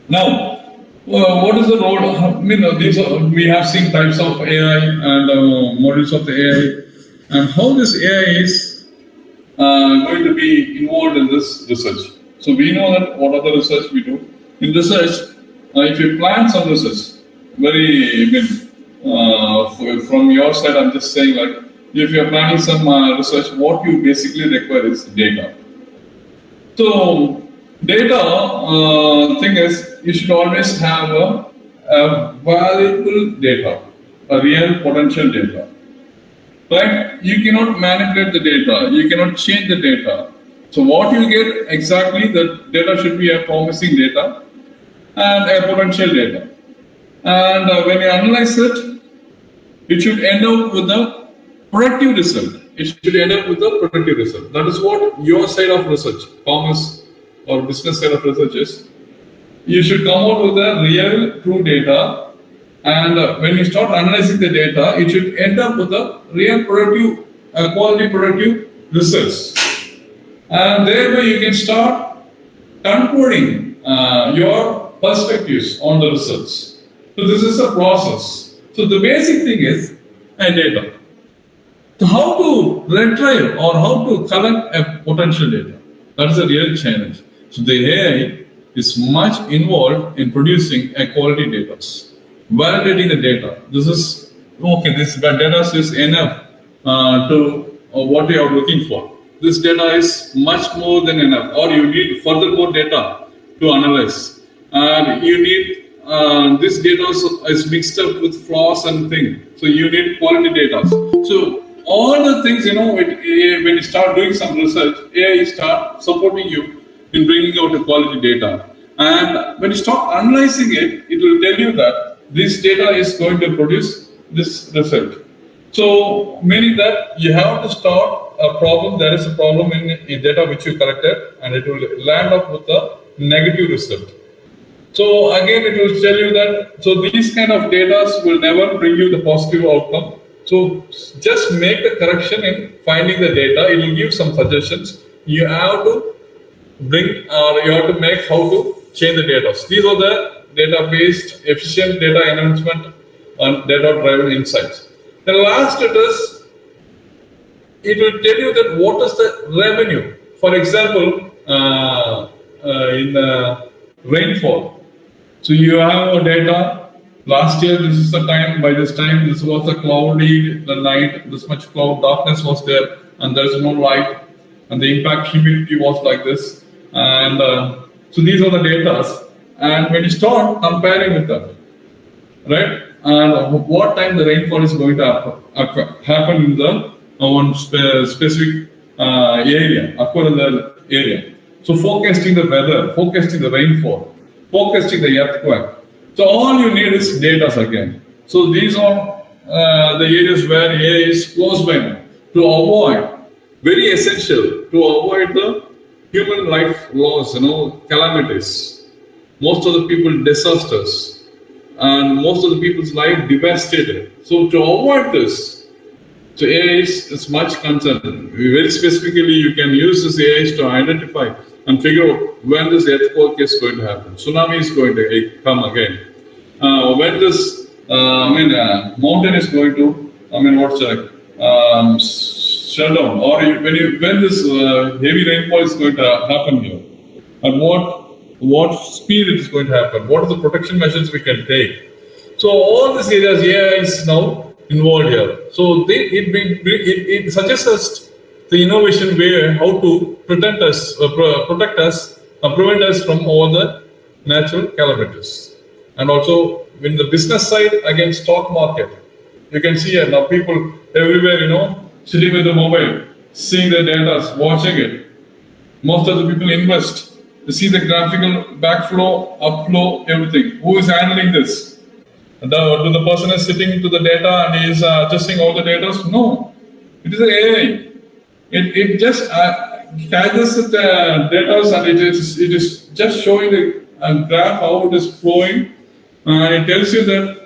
Now, what is the role? We have seen types of AI and models of the AI, and how this AI is going to be involved in this research. So we know that what other research we do. In research, if you plan some research, from your side, I'm just saying like, if you're planning some research, what you basically require is data. So data thing is, you should always have a valuable data, a real potential data, right? You cannot manipulate the data. You cannot change the data. So what you get exactly, the data should be a promising data and a potential data. And when you analyze it, it should end up with a productive result. It should end up with a productive result. That is what your side of research, commerce or business side of research is. You should come out with a real, true data, and when you start analyzing the data, it should end up with a real productive, quality productive results. And thereby you can start concluding your perspectives on the results. So this is a process. So the basic thing is data. So how to retrieve or how to collect a potential data? That is a real challenge. So the AI is much involved in producing a quality data, validating the data. This is okay. This data is enough to what you are looking for. This data is much more than enough, or you need furthermore data to analyze. And you need this data is mixed up with flaws and things. So you need quality data. So all the things, when you start doing some research, AI start supporting you in bringing out the quality data. And when you start analyzing it, it will tell you that this data is going to produce this result. So meaning that you have to start a problem. There is a problem in data which you collected, and it will land up with a negative result. So again, it will tell you that, so these kind of data will never bring you the positive outcome. So just make the correction in finding the data. It will give some suggestions. You have to bring, or you have to make how to change the data. So these are the data-based, efficient data enhancement and data-driven insights. The last it will tell you that what is the revenue. For example, in rainfall. So you have a data. Last year, this is the time. By this time, this was a cloudy the night. This much cloud darkness was there, and there is no light, and the impact humidity was like this. And so these are the data. And when you start comparing with them, right? And what time the rainfall is going to happen in the one specific area, occur in the area. So forecasting the weather, forecasting the rainfall, forecasting the earthquake. So all you need is data again. So these are the areas where AI is close by now to avoid, very essential to avoid the human life loss, calamities. Most of the people disasters, and most of the people's life devastated. So to avoid this, so AI is much concerned. Very specifically, you can use this AI to identify and figure out when this earthquake is going to happen. Tsunami is going to come again. When this mountain is going to, shut down, or when this heavy rainfall is going to happen here, and what speed it is going to happen, what are the protection measures we can take. So all these areas, AI is now involved here. So it suggests us the innovation way how to protect us, prevent us from all the natural calamities. And also in the business side, again, stock market. You can see here now people everywhere, sitting with the mobile, seeing the data, watching it. Most of the people invest. You see the graphical backflow, upflow, everything. Who is handling this? The person is sitting to the data and he is adjusting all the data? No, it is an AI. It just catches the data and it is just showing the graph how it is flowing. It tells you that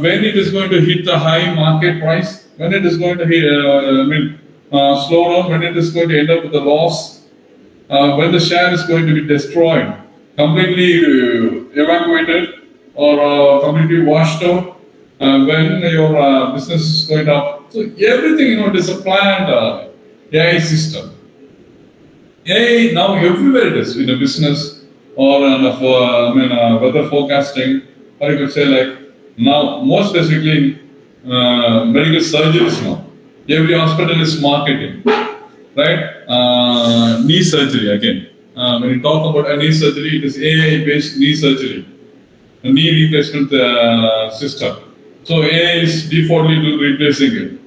when it is going to hit the high market price, when it is going to hit, slow down, when it is going to end up with a loss. When the share is going to be destroyed, completely evacuated, or completely washed out, when your business is going up. So everything, it is a planned AI system. AI now everywhere it is, in a business or weather forecasting, or you could say like now, more specifically in medical surgeries now. Every hospital is marketing. Right? Knee surgery again. When you talk about a knee surgery, it is AI-based knee surgery, a knee replacement system. So AI is defaultly replacing it.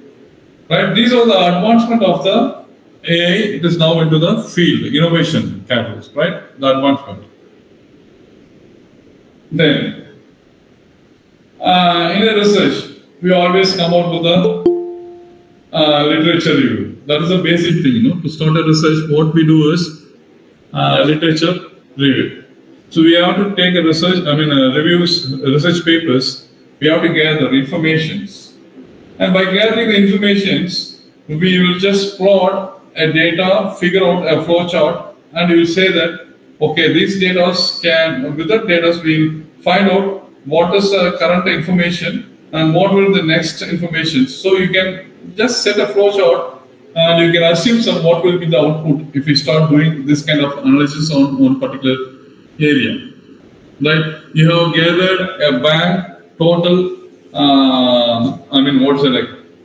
Right? These are the advancement of the AI. It is now into the field, innovation catalyst, right? The advancement. Then, in a research, we always come out with the literature review. That is a basic thing, To start a research, what we do is literature review. So we have to take a research, reviews, research papers. We have to gather informations, and by gathering the informations, we will just plot a data, figure out a flow chart, and we will say that okay, these data with that data we'll find out what is the current information and what will be the next information. So you can just set a flow chart. And you can assume what will be the output if you start doing this kind of analysis on one particular area. Right? You have gathered a bank total,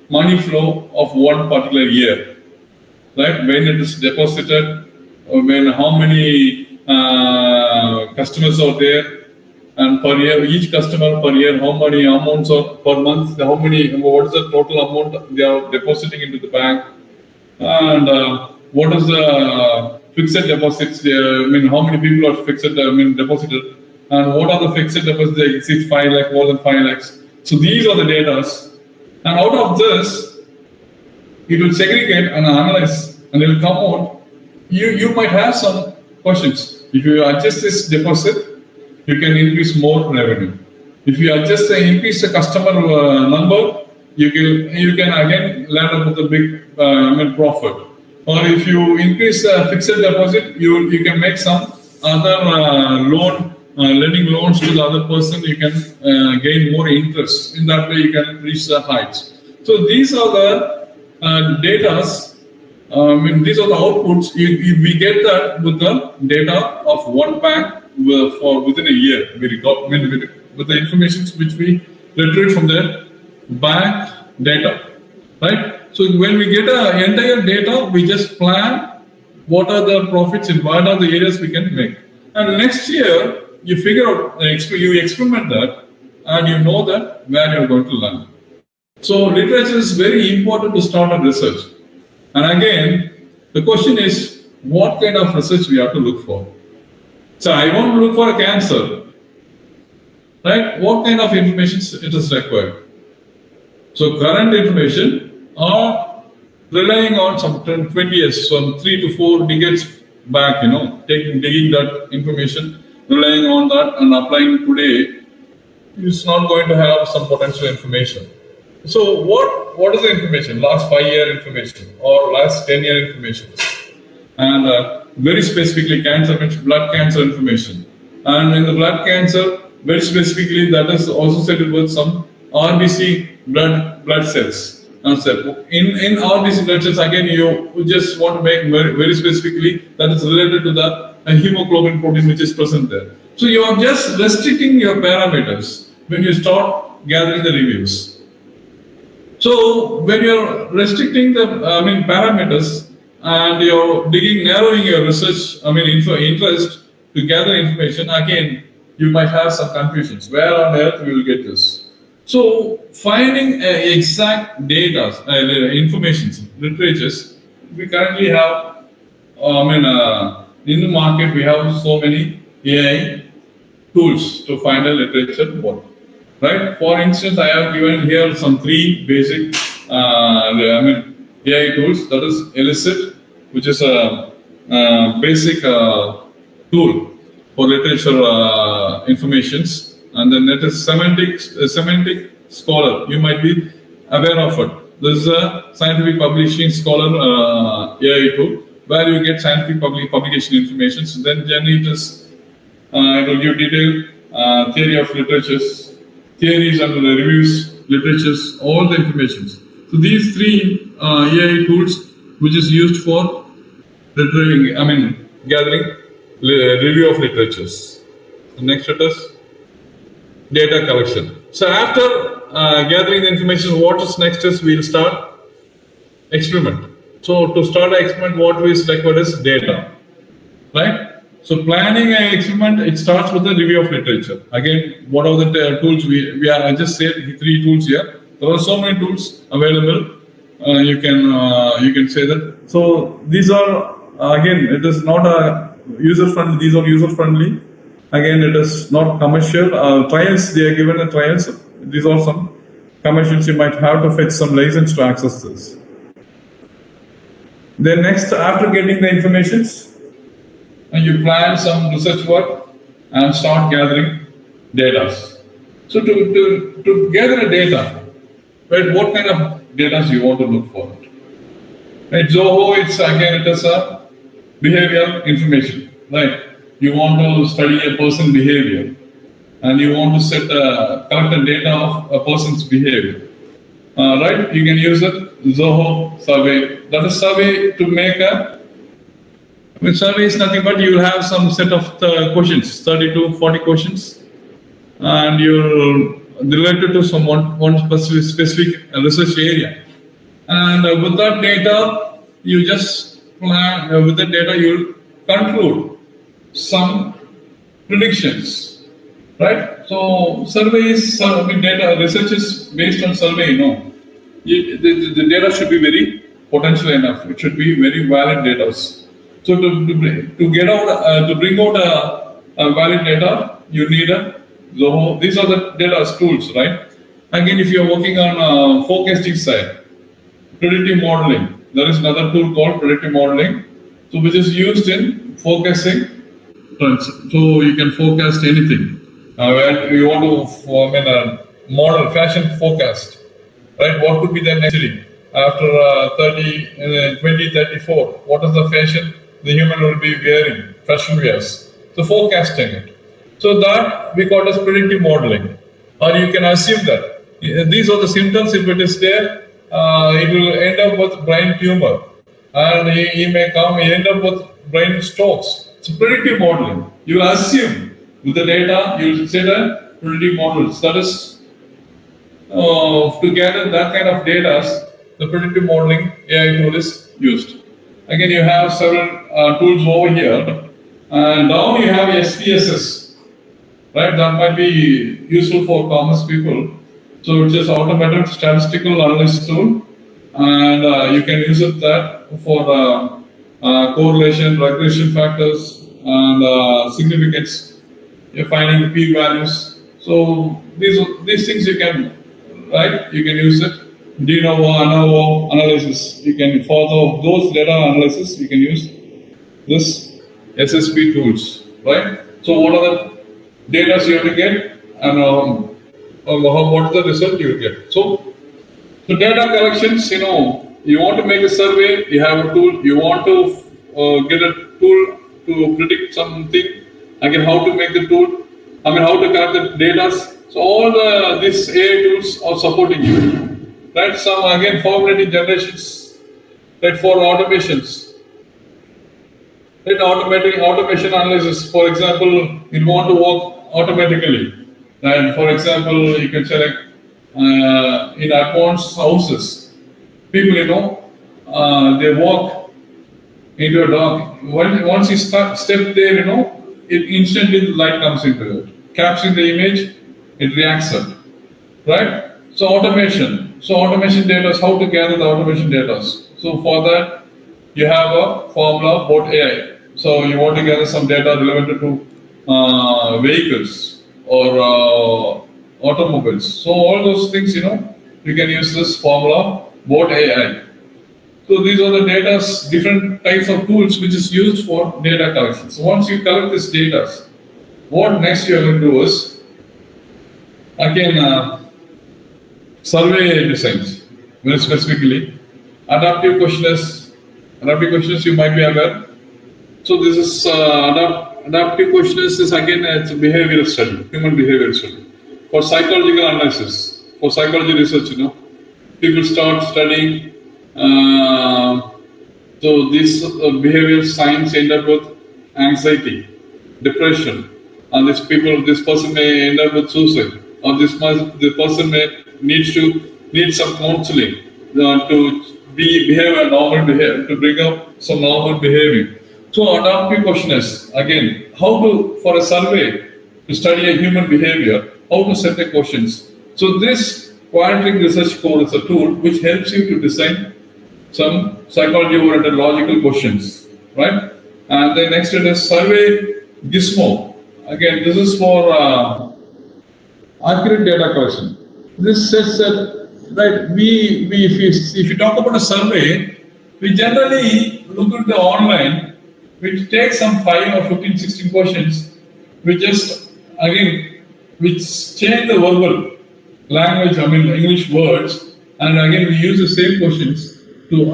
money flow of one particular year. Right? When it is deposited, how many customers are there, and per year, each customer per year, how many amounts are per month, what is the total amount they are depositing into the bank. And what is the fixed deposits? How many people are deposited? And what are the fixed deposits that exceed 5 lakh, more than 5 lakhs? So these are the data. And out of this, it will segregate and analyze, and it will come out. You might have some questions. If you adjust this deposit, you can increase more revenue. If you adjust increase the customer number, you can again land up with a big profit. Or if you increase fixed deposit, you can make some other lending loans to the other person. You can gain more interest. In that way, you can reach the heights. So these are the datas. These are the outputs. We get that with the data of one bank for within a year. With the information which we retrieve from the bank data, right? So when we get the entire data, we just plan what are the profits in what are the areas we can make. And next year, you figure out, you experiment that, and you know that where you're going to land. So literature is very important to start a research. And again, the question is, what kind of research we have to look for? So I want to look for a cancer, right? What kind of information it is required? So current information are relying on some 20 years, some 3 to 4 decades back, digging that information, relying on that and applying today is not going to have some potential information. So what is the information? Last 5-year information or last 10-year information? And very specifically, cancer means blood cancer information. And in the blood cancer, very specifically, that is associated with some RBC blood cells. In RBC blood cells, again, you just want to make very specifically that is related to the hemoglobin protein which is present there. So you are just restricting your parameters when you start gathering the reviews. So when you're restricting the parameters and you're narrowing your research, interest to gather information, again, you might have some confusions. Where on earth we will get this? So finding exact data, information, literatures, we currently have, in the market we have so many AI tools to find a literature work. Right? For instance, I have given here some 3 basic AI tools. That is Elicit, which is a basic tool for literature informations, and then it is Semantic Scholar. You might be aware of it. This is a scientific publishing scholar AI tool where you get scientific publication information. So then it will give detailed theory of literatures. Theories and the reviews, literatures, all the information. So these 3 AI tools, which is used for gathering review of literatures. The next let us data collection. So after gathering the information, what is next is we'll start experiment. So to start an experiment, what is required is data, right? So planning an experiment, it starts with the review of literature. Again, what are the tools we are? I just said 3 tools here. There are so many tools available. You can say that. So these are again, it is not a user friendly. These are user friendly. Again, it is not commercial. Trials, they are given the trials. These are some commercials. You might have to fetch some license to access this. Then next, after getting the informations, and you plan some research work and start gathering data. So to gather data, right, what kind of data you want to look for? Right, Zoho, it is a behavioral information, right? You want to study a person's behavior and you want to collect the data of a person's behavior. Right, you can use it, Zoho survey. That is survey to make survey is nothing but you will have some set of questions, 30 to 40 questions, and you're related to one specific research area. And with that data, you just plan, with that data, you'll conclude some predictions, right? So surveys, data research is based on survey, the data should be very potential enough. It should be very valid data. So to bring out a valid data, you need a Zoho. These are the data tools, right? Again, if you're working on a forecasting side, predictive modeling. There is another tool called predictive modeling, so which is used in forecasting trends. So you can forecast anything. Where you want to model fashion forecast, right? What could be the next thing after 2034? What is the fashion the human will be wearing? Fashion wears. So forecasting it. So that we call as predictive modeling. Or you can assume that these are the symptoms. If it is there, it will end up with brain tumor, and he may end up with brain strokes. It's predictive modeling. You assume with the data, you will say that predictive models. That is to gather that kind of data, the predictive modeling AI tool is used. Again, you have several tools over here, and down you have SPSS, right? That might be useful for commerce people. So it's just automated statistical analysis tool, and you can use it that for correlation, regression factors, and significance. You're finding p-values. So these things you can, right? You can use it. De novo, ANOVA analysis. You can, for those data analysis, you can use this SSP tools, right? So what are the data you have to get, and what is the result you will get? So data collections, you want to make a survey, you have a tool. You want to get a tool to predict something. Again, how to make the tool? How to collect the data? So all these AI tools are supporting you. Right? Some again formulating generations. Right? For automations. Right? Automation analysis. For example, you want to work automatically. And for example, you can select in advanced houses. People, they walk into a dock. Once you step there, it instantly the light comes into it. Capturing the image, it reacts it. Right? So automation. So automation data is how to gather the automation data. So for that, you have a formula about AI. So you want to gather some data relevant to vehicles or automobiles. So all those things, you can use this formula about AI. So these are the data, different types of tools which is used for data collection. So once you collect this data, what next you are going to do is, again, survey designs, very specifically, adaptive questionnaires you might be aware. So this is adaptive questionnaires is again it's a behavioral study, human behavioral study. For psychological analysis, for psychology research, people start studying. So this behavioral science end up with anxiety, depression, and this person may end up with suicide, or this person may need some counseling to behave a normal behavior, to bring up some normal behavior. So adaptive questionnaires, again, for a survey to study a human behavior, how to set the questions. So this quadratic research code is a tool which helps you to design some psychology-oriented logical questions, right? And then next it is survey gizmo. Again, this is for accurate data collection. This says that, right, if you talk about a survey, we generally look at the online, which takes some 5 or 15, 16 questions, which change the verbal language, English words, and again we use the same questions to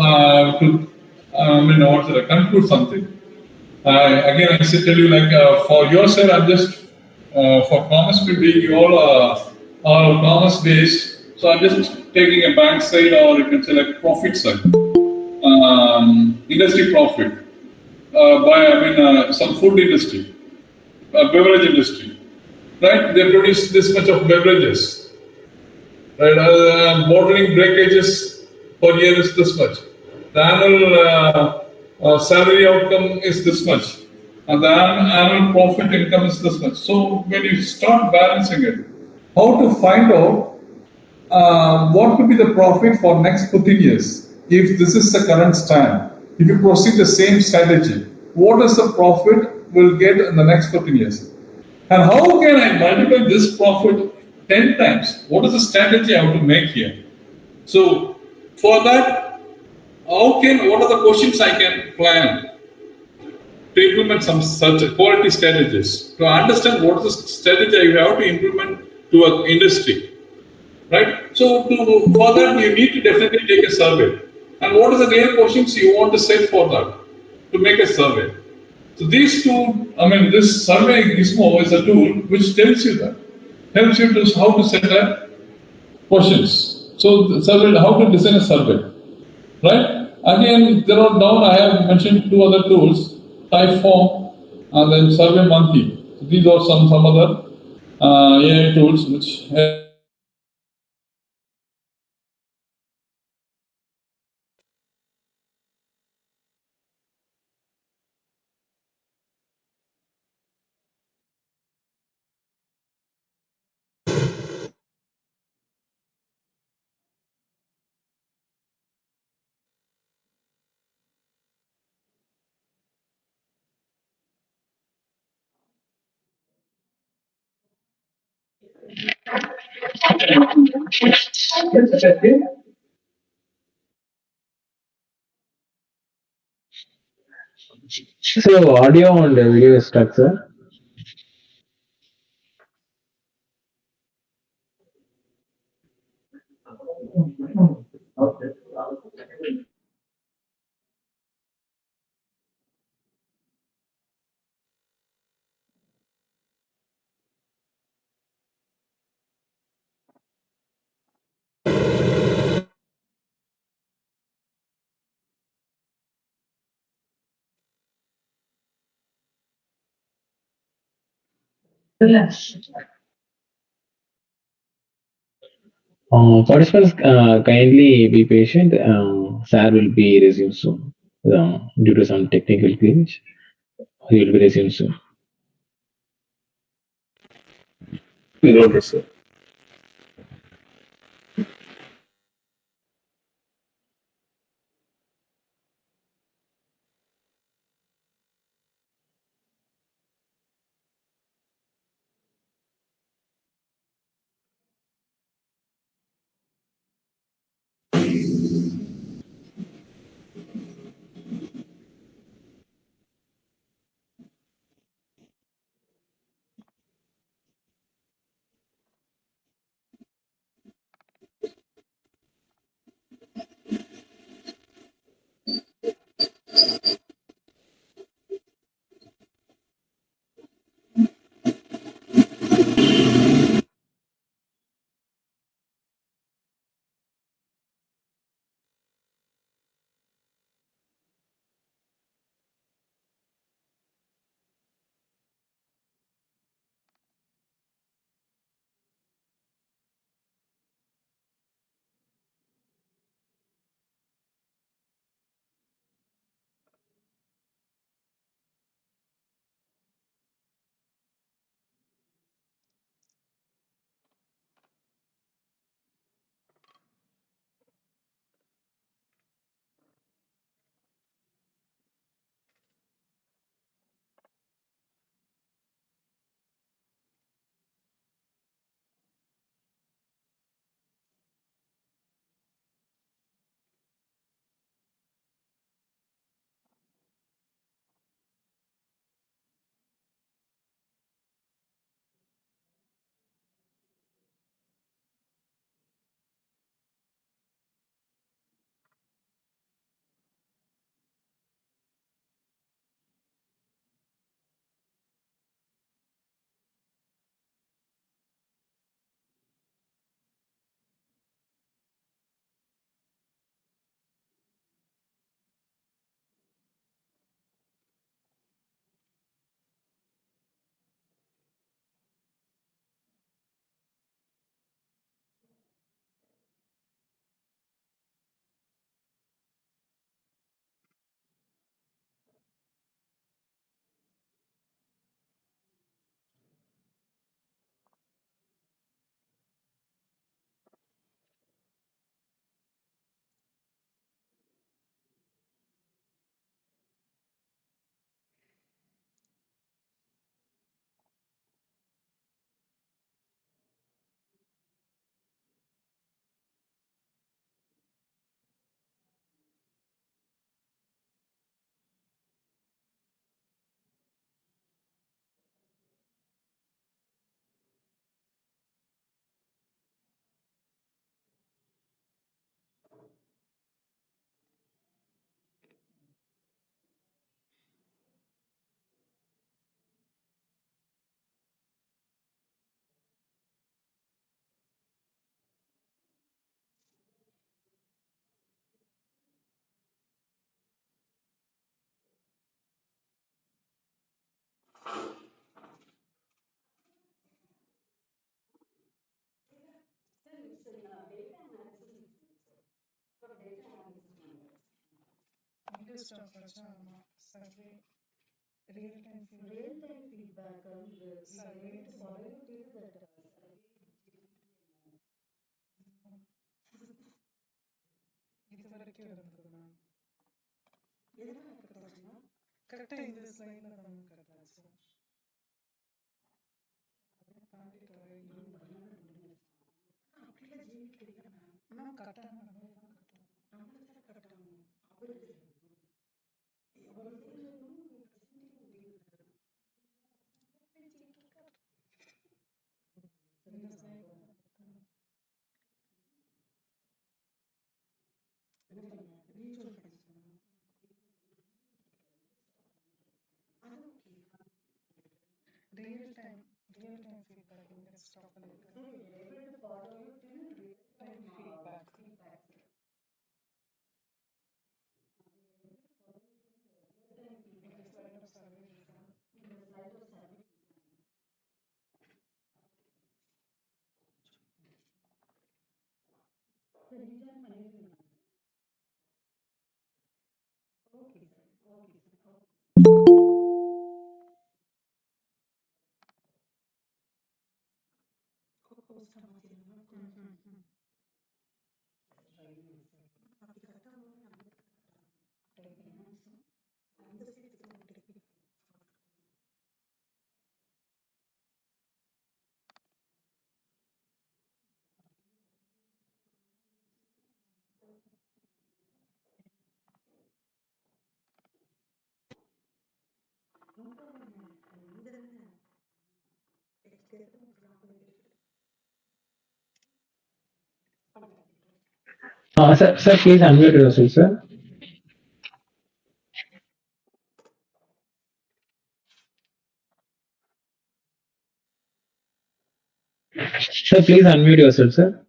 conclude something. Again, I say tell you for your side, I'm just for commerce being you all are commerce based, so I'm just taking a bank side, or you can say profit side, industry profit by some food industry, beverage industry, right? They produce this much of beverages, right? Bottling breakages per year is this much. The annual salary outcome is this much, and the annual profit income is this much. So when you start balancing it, how to find out what could be the profit for next 15 years if this is the current stand? If you proceed the same strategy, what is the profit we'll get in the next 15 years? And how can I multiply this profit 10 times? What is the strategy I have to make here? So for that, what are the questions I can plan to implement some such quality strategies, to understand what is the strategy I have to implement to an industry, right? So for that, you need to definitely take a survey. And what are the real questions you want to set for that, to make a survey? So these two, this survey gizmo is a tool which tells you that, helps you to how to set a questions. So the survey, how to design a survey, right? Again, there are down. I have mentioned two other tools, Typeform and then Survey Monkey. So these are some other AI tools which help. So audio and video structure. Participants, kindly be patient. Sir will be resumed soon. Due to some technical glitch, he will be resumed soon. Okay, sir. Sir, please unmute yourself, sir. Sir, please unmute yourself, sir.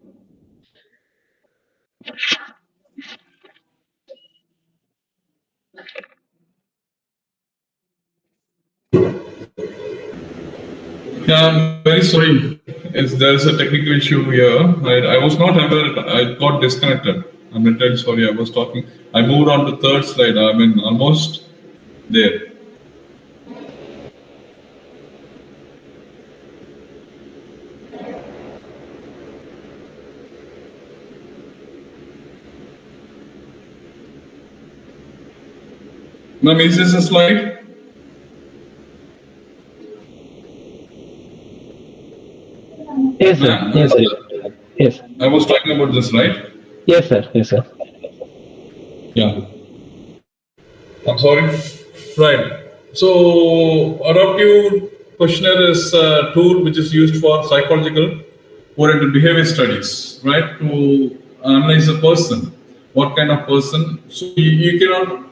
Yeah, I'm very sorry. There's a technical issue here. I was not aware. I got disconnected. I'm really sorry. I was talking. I moved on to third slide. I mean, almost there. Ma'am, is this a slide? Yes, sir. Yes, sir. Yes. I was talking about this, right? Yes, sir. Yes, sir. Yeah. I'm sorry. Right. So, adaptive questionnaire is a tool which is used for psychological oriented behavior studies, right? To analyze a person, what kind of person. So, you cannot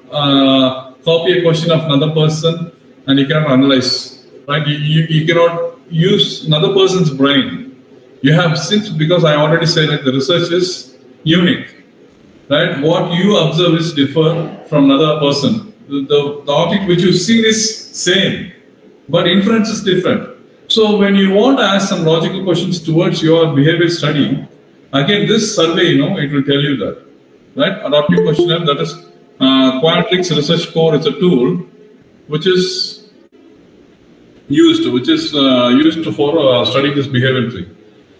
copy a question of another person and you cannot analyze, right? You cannot use another person's brain. You have, since, because I already said that the research is unique, right? What you observe is different from another person. The object which you see is same, but inference is different. So when you want to ask some logical questions towards your behavior study, again, this survey, it will tell you that, right? Adaptive questionnaire, that is Qualtrics Research Core is a tool which is used for studying this behavior thing.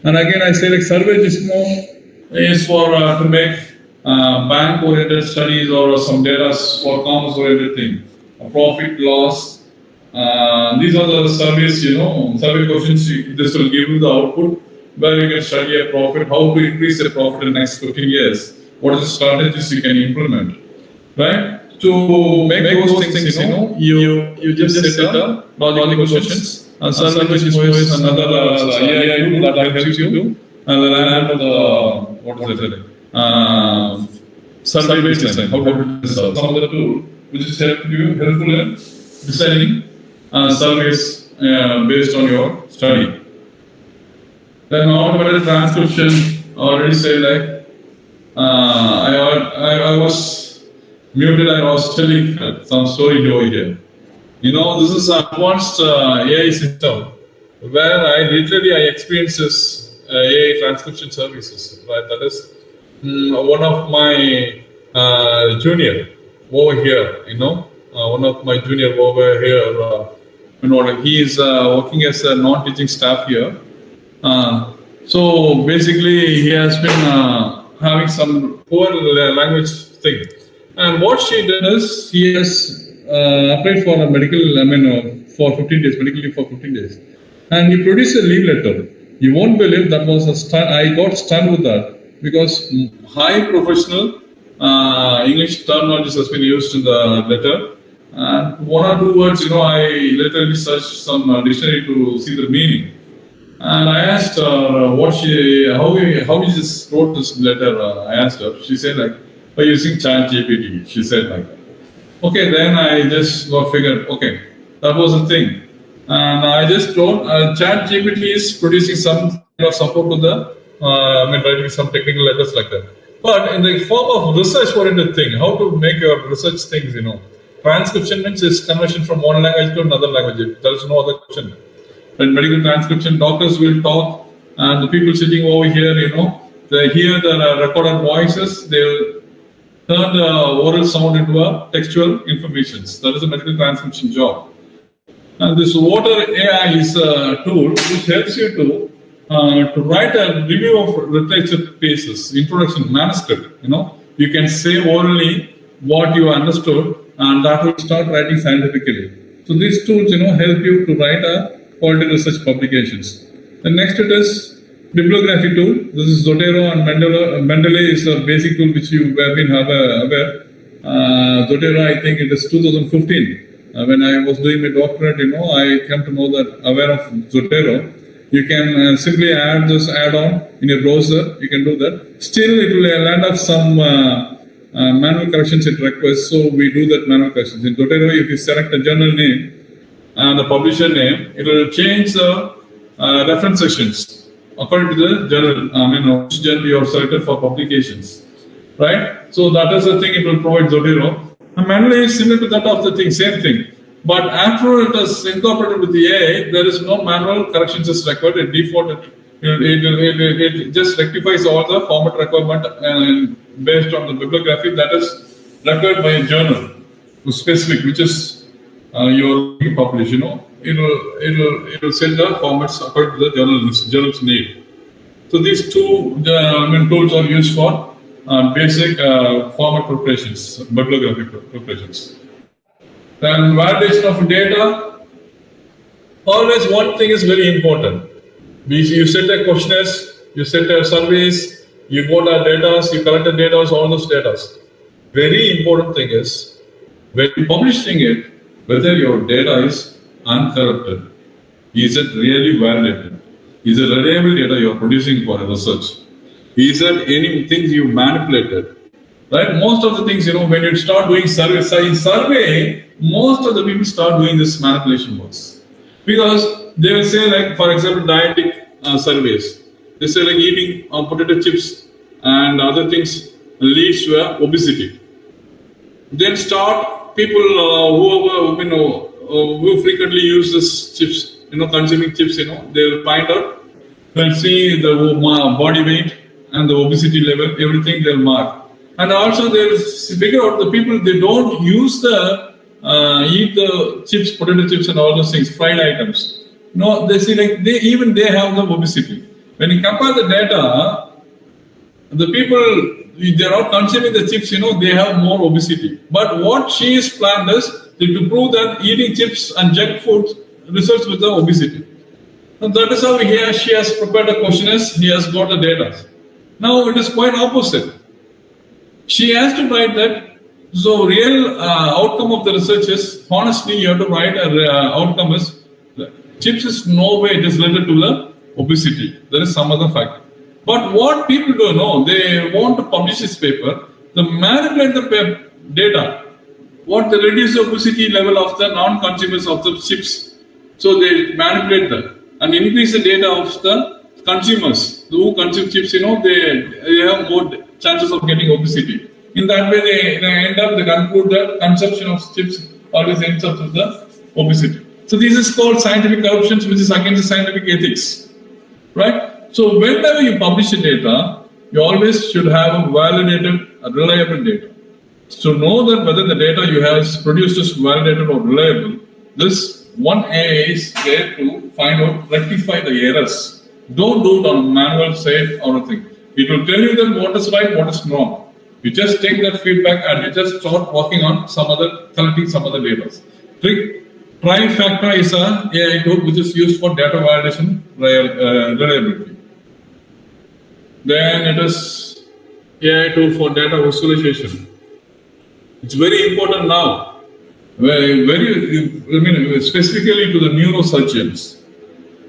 And again, I say like survey is for to make bank-oriented studies or some data for commerce-oriented thing. Profit, loss. These are the surveys, survey questions. This will give you the output where you can study a profit, how to increase the profit in the next 15 years. What are the strategies you can implement, right? To make those things, you just set up logical questions. And survey which is another AI tool that helps you do. And then I have survey baseline, how to design some other tool which is helpful in designing surveys based on your study. Then automated transcription, already said like I was muted. I was telling some story over here. This is an advanced AI system where I experienced this AI transcription services, right? That is one of my junior over here, one of my junior over here, he is working as a non-teaching staff here. So basically, he has been having some poor language thing. And what she did is, he has applied for a medical, for 15 days, medical leave for 15 days. And he produced a leave letter. You won't believe that was I got stunned with that, because high professional English terminologies has been used in the letter. And one or two words, I literally searched some dictionary to see the meaning. And I asked her how you just wrote this letter. I asked her. She said by using ChatGPT. She said that. Okay, then I just figured, okay, that was the thing. And I just told ChatGPT is producing some kind of support to the, writing some technical letters like that. But in the form of research-oriented thing, how to make your research things, Transcription means is conversion from one language to another language. There is no other question. But medical transcription, doctors will talk, and the people sitting over here, they hear the recorded voices, they'll turn the oral sound into a textual information. That is a medical transcription job. And this water AI is a tool which helps you to write a review of literature pieces, introduction, manuscript. You can say orally what you understood, and that will start writing scientifically. So these tools, help you to write a quality research publications. The next it is bibliography tool. This is Zotero and Mendeley is a basic tool which you have been aware. Zotero, I think it is 2015. When I was doing my doctorate, I came to know that aware of Zotero. You can simply add this add-on in your browser. You can do that. Still, it will land up some manual corrections it requests. So we do that manual corrections. In Zotero, if you select a journal name and the publisher name, it will change the reference sections according to the journal, which journal you are selected for publications, right? So that is the thing it will provide Zotero. And manually is similar to that of the thing, same thing. But after it is incorporated with the AI, there is no manual corrections is required. It default, it just rectifies all the format requirement based on the bibliography that is required by a journal specific, which is your publish, it will send the formats according to the journal's need. So these two tools are used for basic format preparations, bibliography preparations. Then validation of data. Always one thing is very important. You set a questionnaires, you set a surveys, you got the data, you collect the data, all those data. Very important thing is when you're publishing it, whether your data is uncorrupted, is it really validated? Is it reliable data you are producing for a research? Is there any things you manipulated? Right? Most of the things, when you start doing survey, most of the people start doing this manipulation works. Because they will say, for example, dietetic surveys. They say eating potato chips and other things leads to obesity. Then start people who frequently use this chips, consuming chips, they'll find out, they'll see the body weight and the obesity level, everything they'll mark. And also they'll figure out the people, they don't use eat the chips, potato chips and all those things, fried items. No, they see they have the obesity. When you compare the data, the people, they're not consuming the chips, they have more obesity. But what she is planned is to prove that eating chips and junk food results with the obesity. And that is how she has prepared a questionnaire, he has got the data. Now it is quite opposite. She has to write that, so real outcome of the research is, honestly, you have to write outcome is, chips is no way it is related to the obesity. There is some other factor. But what people don't know, they want to publish this paper, they manipulate the data. What they reduce the obesity level of the non-consumers of the chips. So they manipulate that and increase the data of the consumers who consume chips, they have more chances of getting obesity. In that way, they conclude that consumption of chips always ends up with the obesity. So this is called scientific corruption, which is against the scientific ethics, right? So whenever you publish a data, you always should have a validated, reliable data. To know that whether the data you have produced is validated or reliable, this one AI is there to find out, rectify the errors. Don't do it on a manual side or a thing. It will tell you that what is right, what is wrong. You just take that feedback and you just start working on collecting some other data. Trifactor is an AI tool which is used for data validation reliability. Then it is AI tool for data visualization. It's very important now, specifically to the neurosurgeons,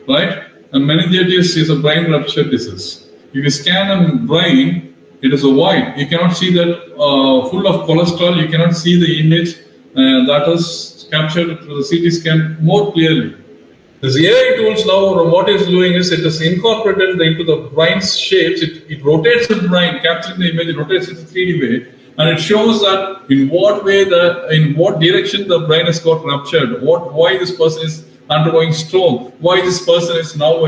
right? And meningitis is a brain rupture disease. If you scan a brain, it is a void. You cannot see that full of cholesterol. You cannot see the image that is captured through the CT scan more clearly. This AI tools now, what it's doing is it is incorporated into the brain's shapes. It rotates the brain, capturing the image, it rotates it in 3D way. And it shows that in what direction the brain has got ruptured, why this person is undergoing stroke, why this person is now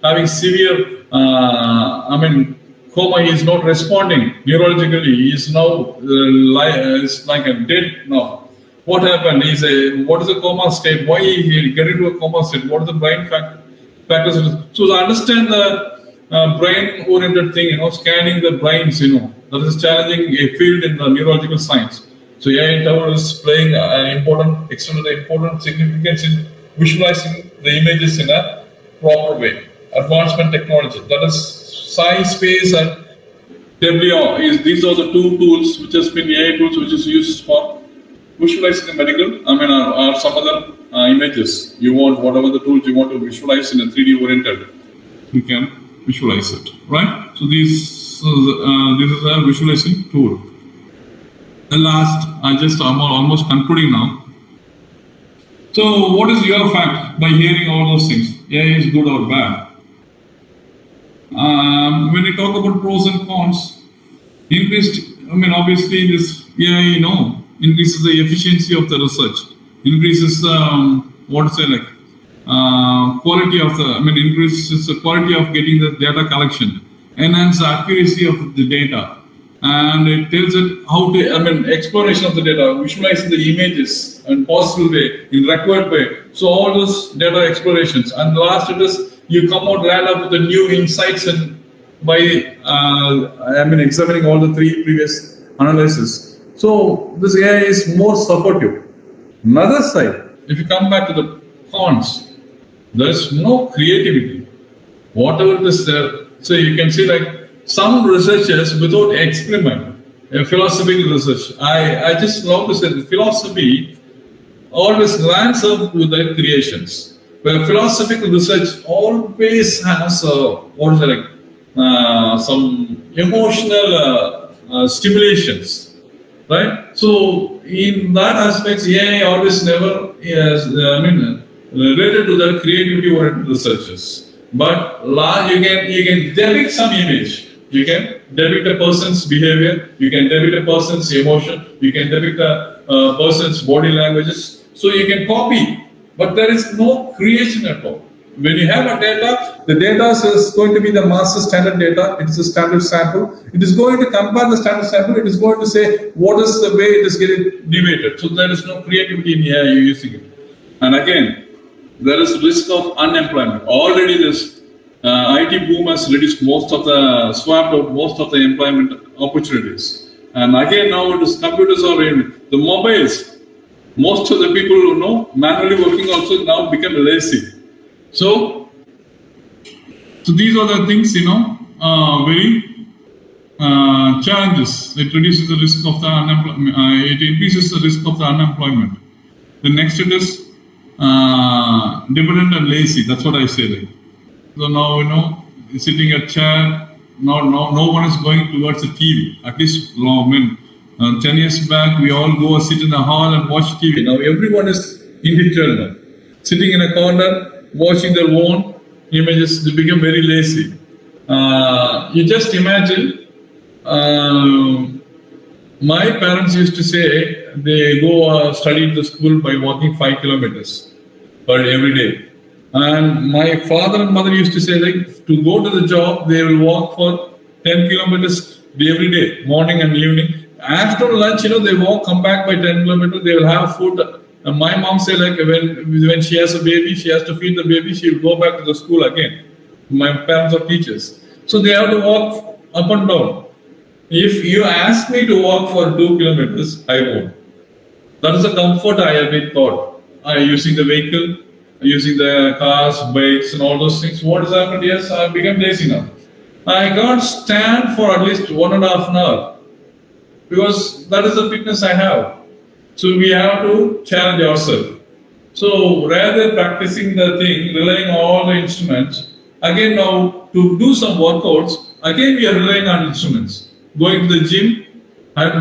having severe, coma. He is not responding neurologically. He is now like a dead now. What happened? What is the coma state? Why he get into a coma state? What are the brain factors? So to understand the brain-oriented thing, scanning the brains, that is challenging a field in the neurological science. So AI tower is playing an important significance in visualizing the images in a proper way. Advancement technology, that is SciSpace and WR. These are the two tools which has been AI tools which is used for visualizing the medical, or some other images. You want whatever the tools you want to visualize in a 3D oriented, you can visualize it, right? So this is a visualizing tool. The last, I'm almost concluding now. So what is your fact by hearing all those things? AI is good or bad? When you talk about pros and cons, obviously this AI, increases the efficiency of the research, increases quality of increases the quality of getting the data collection, enhance the accuracy of the data, and it tells it how to, exploration of the data, visualizing the images in possible way, in required way. So all those data explorations, and last it is you come out land up with the new insights and by examining all the three previous analysis. So this AI is more supportive. Another side, if you come back to the cons, there is no creativity. Whatever it is there, so you can see like some researchers without experiment, philosophical research. I just love to say that philosophy always lands up with the creations. Where philosophical research always has some emotional stimulations, right? So in that aspect, AI always never is related to the creativity oriented researchers. But you can depict some image. You can depict a person's behavior. You can depict a person's emotion. You can depict a person's body languages. So you can copy, but there is no creation at all. When you have a data, the data is going to be the master standard data. It is a standard sample. It is going to compare the standard sample. It is going to say what is the way it is getting deviated. So there is no creativity in AI using it. And again, there is risk of unemployment. Already this IT boom has reduced swapped out most of the employment opportunities. And again, now it is computers are in the mobiles. Most of the people who know manually working also now become lazy. So these are the things, very challenges. It reduces the risk of the unemployment. It increases the risk of the unemployment. The next it is dependent and lazy. That's what I say. So now, sitting at chair, no one is going towards the TV. At least 10 years back, we all go sit in the hall and watch TV. Now everyone is individual now. Sitting in a corner, watching their own images, they become very lazy. You just imagine, my parents used to say they go study to school by walking 5 kilometers every day. And my father and mother used to say, like, to go to the job, they will walk for 10 kilometers every day, morning and evening. After lunch, they walk, come back by 10 kilometers, they will have food. And my mom said, like, when she has a baby, she has to feed the baby, she will go back to the school again. My parents are teachers. So they have to walk up and down. If you ask me to walk for 2 kilometers, I won't. That is the comfort I have been taught. Using the vehicle, using the cars, bikes, and all those things. What has happened? Yes, I have become lazy now. I can't stand for at least 1.5 hours because that is the fitness I have. So we have to challenge ourselves. So rather than practicing the thing, relying on all the instruments, again now to do some workouts, again we are relying on instruments. Going to the gym,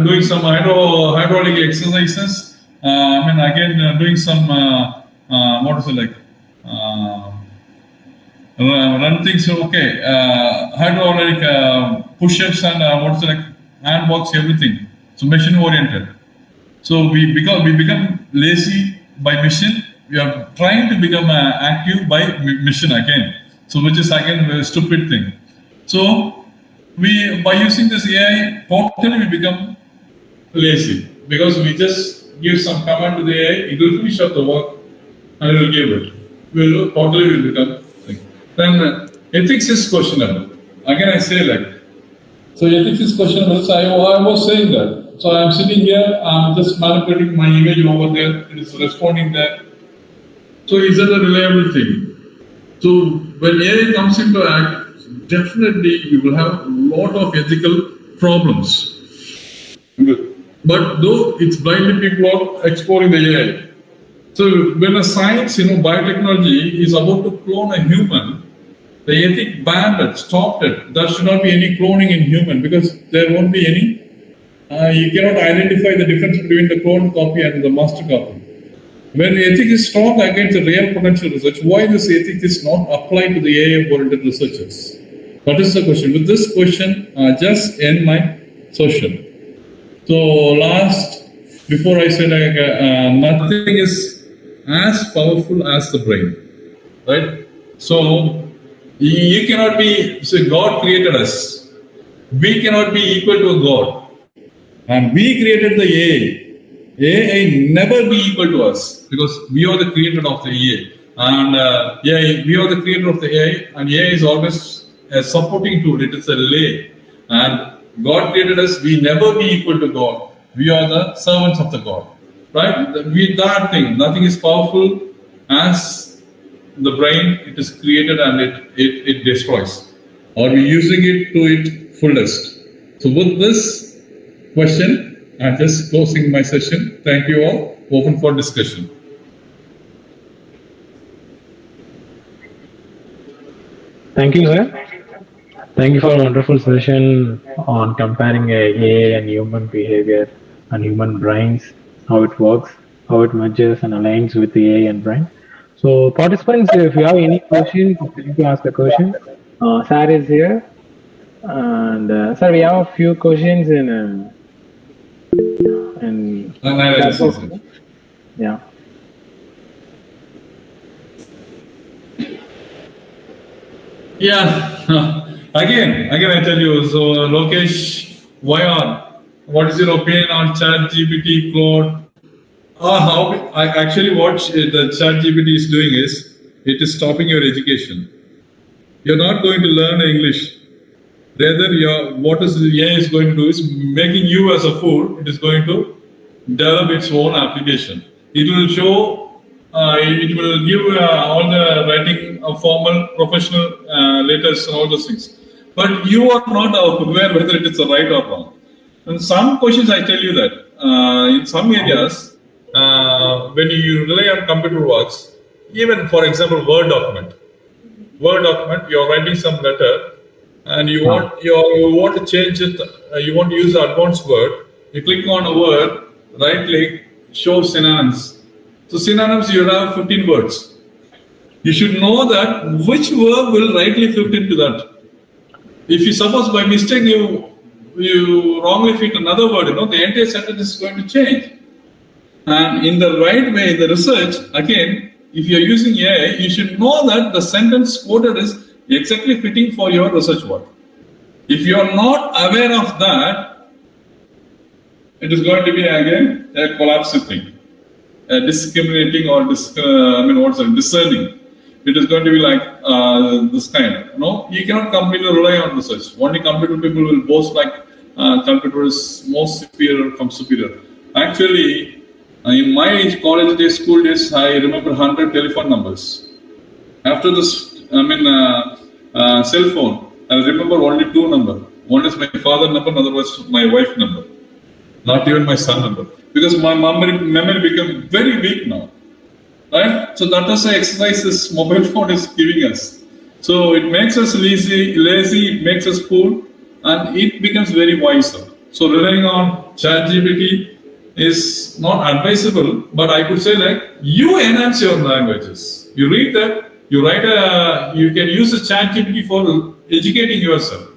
doing some hydraulic exercises. Doing some run things. Okay, hydraulic push-ups and hand walks, everything. So machine oriented. So we become lazy by machine. We are trying to become active by machine again. So which is again a stupid thing. So by using this AI, totally we become lazy because we just give some command to the AI, it will finish up the work and it will give it. Will become thing. Then ethics is questionable. Again I say so ethics is questionable. So I was saying that. So I am sitting here, I'm just manipulating my image over there, it is responding there. So is that a reliable thing? So when AI comes into act, definitely you will have a lot of ethical problems. But though it's blindly people are exploring the AI. So when a science, biotechnology is about to clone a human, the ethic banned it, stopped it. There should not be any cloning in human because there won't be any. You cannot identify the difference between the cloned copy and the master copy. When ethics is strong against the real potential research, why this ethic is not applied to the AI-oriented researchers? That is the question. With this question, just end my session. So before I said nothing is as powerful as the brain, right? So you cannot be. So God created us. We cannot be equal to a God, and we created the AI. AI never be equal to us because we are the creator of the AI, and we are the creator of the AI, and AI is always a supporting tool. It is a relay, and God created us. We never be equal to God. We are the servants of the God, right? That thing, nothing is powerful as the brain. It is created and it destroys. Are we using it to its fullest? So with this question, I'm just closing my session. Thank you all. Open for discussion. Thank you, sir. Thank you for a wonderful session on comparing AI and human behavior and human brains, how it works, how it merges and aligns with the AI and brain. So participants, if you have any questions, you can ask a question. Sir is here. And sir, we have a few questions in yeah. Yeah. Again, I tell you. So, Lokesh, what is your opinion on ChatGPT, Claude? What the ChatGPT is doing is, it is stopping your education. You're not going to learn English. Rather, what the AI is going to do is making you as a fool. It is going to develop its own application. It will show, it will give all the writing of formal, professional letters and all those things. But you are not aware whether it is right or wrong. In some questions, I tell you that in some areas, when you rely on computer works, even for example, Word document, you are writing some letter, and you want to change it. You want to use the advanced word. You click on a word, right click, show synonyms. So synonyms, you have 15 words. You should know that which verb will rightly fit into that. If you suppose by mistake you wrongly fit another word, the entire sentence is going to change. And in the right way, the research, again, if you're using AI, you should know that the sentence quoted is exactly fitting for your research work. If you're not aware of that, it is going to be again a collapsive thing, a discriminating or discerning. It is going to be like this kind. No, you cannot completely rely on research. Only computer people will boast like computer is most superior from superior. Actually, in my college days, school days, I remember 100 telephone numbers. After this, cell phone, I remember only 2 numbers. One is my father number, another was my wife number. Not even my son number. Because my memory became very weak now. Right? So that is the exercise this mobile phone is giving us. So it makes us lazy, it makes us fool, and it becomes very wiser. So relying on ChatGPT is not advisable, but I could say like you enhance your languages. You read that, you write you can use the ChatGPT for educating yourself.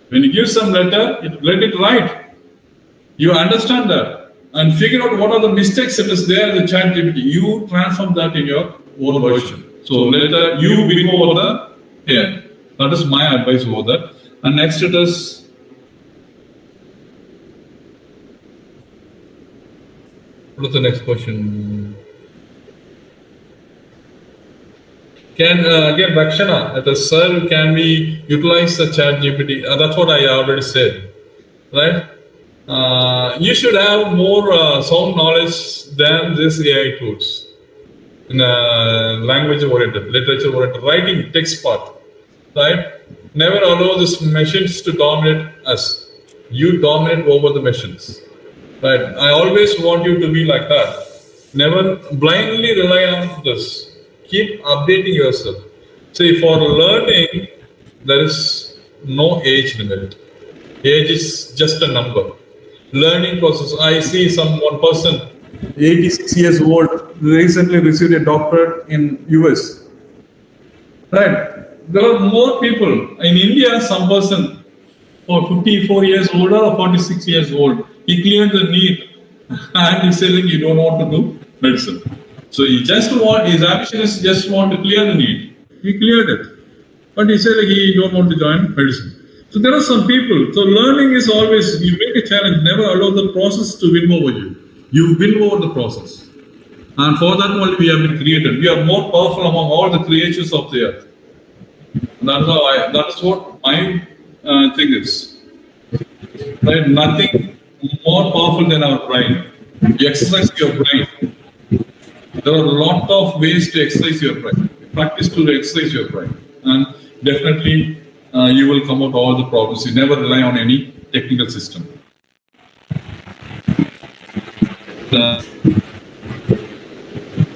When you give some letter, let it write. You understand that and figure out what are the mistakes that is there in the ChatGPT. You transform that in your own version. So later you win over the AI. That is my advice over that. And next it is. What is the next question? Again, Rakshana, sir, can we utilize the ChatGPT? That's what I already said, right? You should have more sound knowledge than these AI tools in language-oriented, literature-oriented, writing, text part, right? Never allow these machines to dominate us. You dominate over the machines, right? I always want you to be like that. Never blindly rely on this. Keep updating yourself. See, for learning, there is no age limit. Age is just a number. Learning process. I see one person, 86 years old, recently received a doctorate in US. Right? There are more people. In India, some person, 54 years old or 46 years old, he cleared the NEET and he's saying you don't want to do medicine. So his ambition is just want to clear the NEET. He cleared it. But he said he don't want to join medicine. So there are some people. So learning is always, you make a challenge, never allow the process to win over you. You win over the process. And for that only we have been created. We are more powerful among all the creatures of the earth. That is what my thing is. Right? Nothing more powerful than our brain. You exercise your brain. There are a lot of ways to exercise your brain. Practice to exercise your brain. And definitely you will come out all the problems. You never rely on any technical system.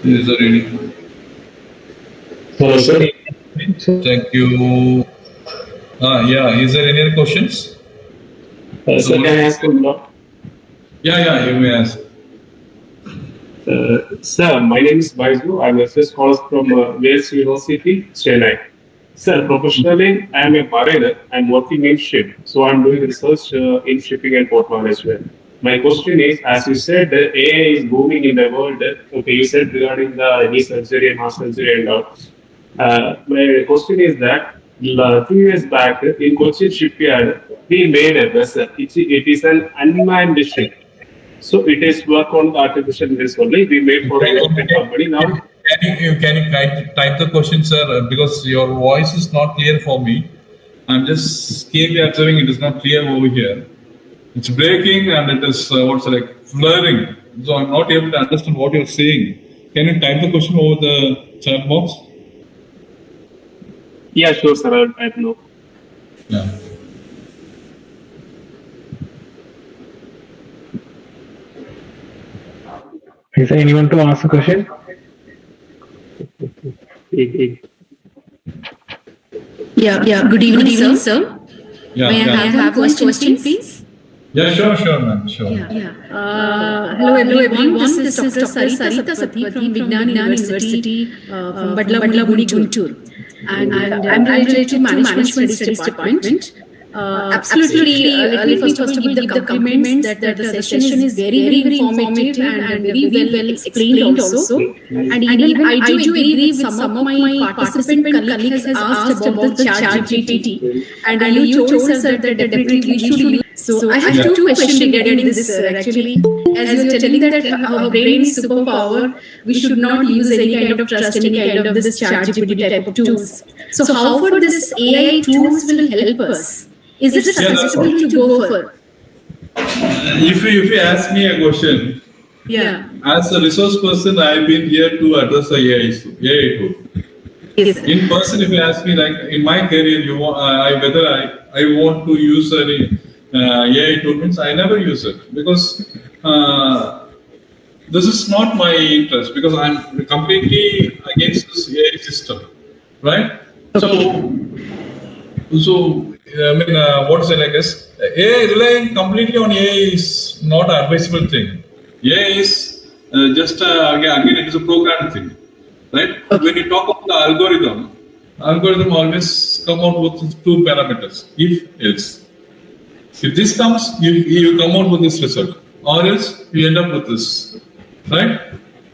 Is there any? Sir. Thank you. Yeah, is there any other questions? Sir, can I ask one more? Yeah, you may ask. Sir, my name is Baizu. I'm a first scholar from Wales University, Chennai. Sir, professionally, I am a mariner. I'm working in ship. So I'm doing research in shipping and port management. My question is, as you said, the AI is booming in the world. Okay, you said regarding the knee surgery and heart surgery and all. My question is that 2 years back in Cochin shipyard, we made a vessel. It is an unmanned ship. So it is work on the artificial intelligence only. We made for a company now. Can you type the question, sir? Because your voice is not clear for me. I'm just keenly observing it is not clear over here. It's breaking and it is flaring. So I'm not able to understand what you're saying. Can you type the question over the chat box? Yeah, sure, sir. I'll type now. Yeah. Is there anyone to ask a question? Yeah. Good evening, sir. May I have one question, please? Yeah, sure, ma'am. Sure. Hello, everyone. This is Dr. Sarita Sathi from Vignan University from Badlapudi, Guntur. And I'm related to Management Studies Department. Absolutely. Let me first of all give the compliments that the session is very, very informative and very well explained also. And even I do agree with some of my participant colleagues has asked about the chat GPT. And you told us that definitely we should use. So I have two questions regarding this actually. As you're telling that our brain is superpower, we should not use any kind of trust, any kind of this chat GPT type of tools. So how for this AI tools will help us? Is it successful to go for? If you ask me a question, as a resource person, I've been here to address the AI tool. Yes. In person, if you ask me, like in my career, whether I want to use any AI tool, means I never use it because this is not my interest, because I'm completely against this AI system, right? Okay. So I mean, what's it, I guess? AI, relying completely on AI is not an advisable thing. AI is just, again, it is a programmed thing, right? Okay. When you talk about the algorithm always come out with two parameters, if, else. If this comes, you come out with this result, or else you end up with this, right?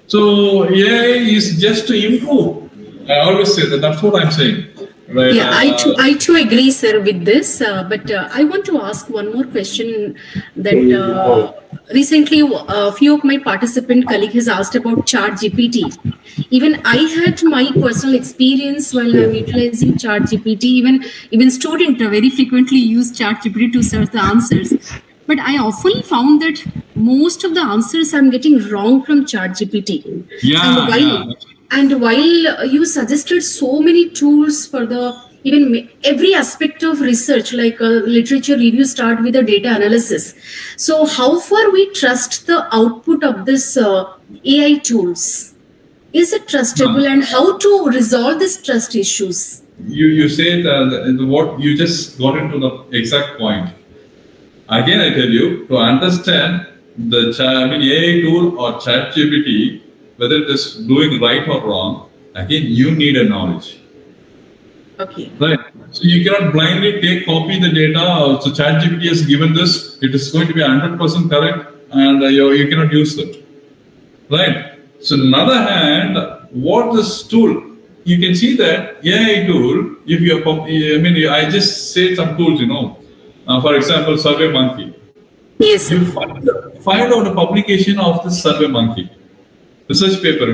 So AI is just to improve. I always say that, that's what I'm saying. Right. Yeah, I too agree, sir, with this. But I want to ask one more question. That recently, a few of my participant colleagues has asked about Chat GPT. Even I had my personal experience while I'm utilizing Chat GPT. Even students very frequently use Chat GPT to search the answers. But I often found that most of the answers I'm getting wrong from Chat GPT. And while you suggested so many tools for even every aspect of research, like literature review start with the data analysis. So how far we trust the output of this AI tools? Is it trustable, and how to resolve these trust issues? You said what you just got into the exact point. Again, I tell you, to understand the AI tool or ChatGPT, whether it is doing right or wrong, again, you need a knowledge. Okay. Right. So you cannot blindly copy the data. So ChatGPT has given this, it is going to be 100% correct, and you cannot use it. Right. So on the other hand, what this tool, you can see that AI tool, if you I just said some tools, for example, SurveyMonkey. Yes. You find out a publication of the SurveyMonkey research paper,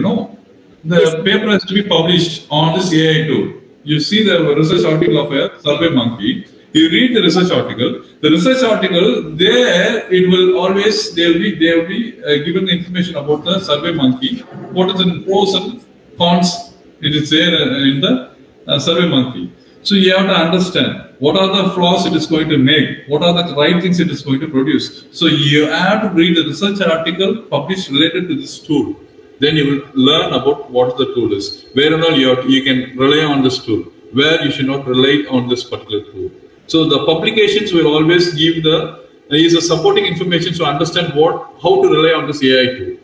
the paper has to be published on this AI tool. You see the research article of a SurveyMonkey. You read the research article. The research article there, it will always they'll be given the information about the SurveyMonkey. What is the pros and cons? It is there in the SurveyMonkey. So you have to understand what are the flaws it is going to make, what are the right things it is going to produce. So you have to read the research article published related to this tool. Then you will learn about what the tool is. Where and all you can rely on this tool, where you should not rely on this particular tool. So the publications will always give is a supporting information to understand how to rely on this AI tool.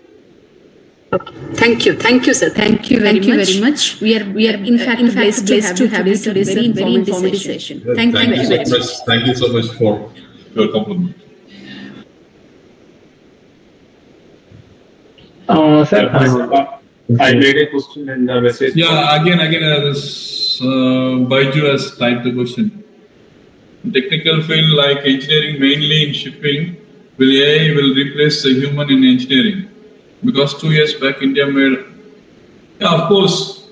Thank you, sir. Thank you very much. We are in fact blessed to have this very informative session. Thank you very much. Thank you so much for your compliment. Sir, I made a question in the message. Yeah, again, this Baiju has typed the question. Technical field like engineering, mainly in shipping, AI will replace the human in engineering? Because 2 years back, India made. Yeah, of course.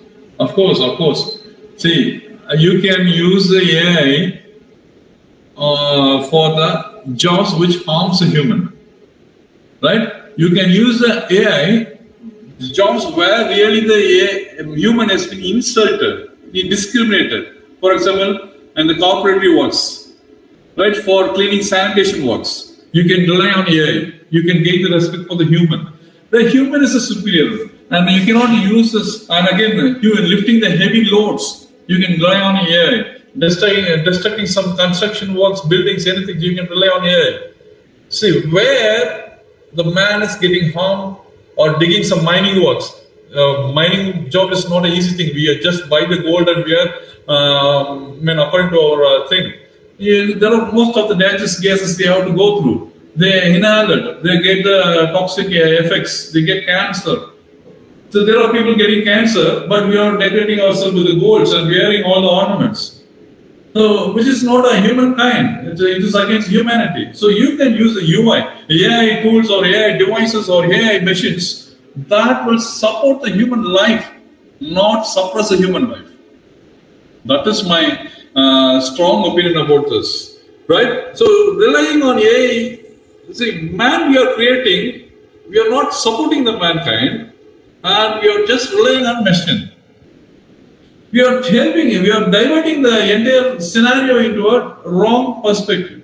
See, you can use the AI for the jobs which harms a human, right? You can use the AI jobs where really the human has been insulted, been discriminated. For example, in the cooperative works, right? For cleaning sanitation works, you can rely on AI. You can gain the respect for the human. The human is a superior, and you cannot use this. And again, you lifting the heavy loads, you can rely on AI. Destructing some construction works, buildings, anything, you can rely on AI. See, where the man is getting harmed or digging some mining works. Mining job is not an easy thing. We are just buy the gold and we are, according to our thing. there are most of the dangerous gases they have to go through. They inhale it, they get the toxic effects, they get cancer. So there are people getting cancer, but we are decorating ourselves with the golds and wearing all the ornaments. So, which is not a humankind, it is against humanity. So you can use the UI, AI tools or AI devices or AI machines that will support the human life, not suppress the human life. That is my strong opinion about this, right? So relying on AI, see, man we are creating, we are not supporting the mankind, and we are just relying on machine. We are helping him, we are diverting the entire scenario into a wrong perspective.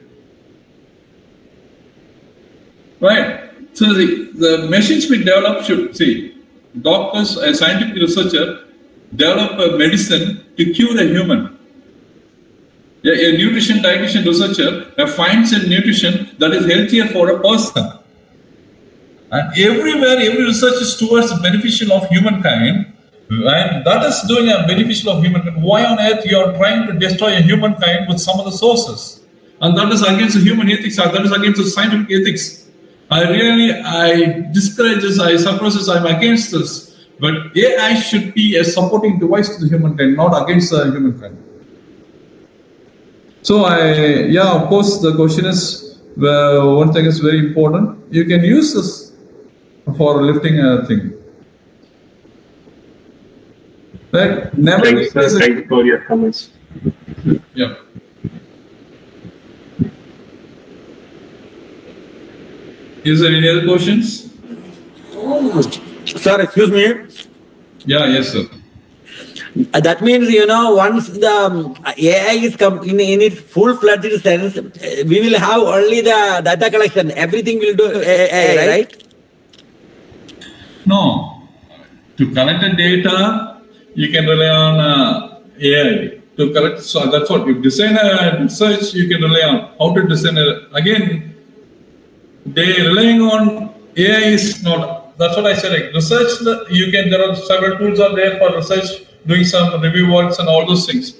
Right? So the machines we develop should, see, doctors, a scientific researcher, develop a medicine to cure a human. A nutrition dietitian researcher finds a nutrition that is healthier for a person. And everywhere, every research is towards the beneficial of humankind, and that is doing a beneficial of humankind. Why on earth you are trying to destroy a humankind with some of the sources? And that is against the human ethics, that is against the scientific ethics. I discourage this, I suppress this, I'm against this. But AI should be a supporting device to the humankind, not against the humankind. So of course, the question is, one thing is very important. You can use this for lifting a thing. Right? Never. Thank you, sir. Thank you for your comments. Yeah. Is there any other questions? Sir, excuse me. Yeah, yes, sir. That means, once the AI is in its full-fledged sense, we will have only the data collection. Everything will do AI, right? No. To collect the data, you can rely on AI. To collect, so that's what you design a research, you can rely on how to design it. Again, they relying on AI is not, that's what I said, like research, there are several tools are there for research, doing some review works and all those things.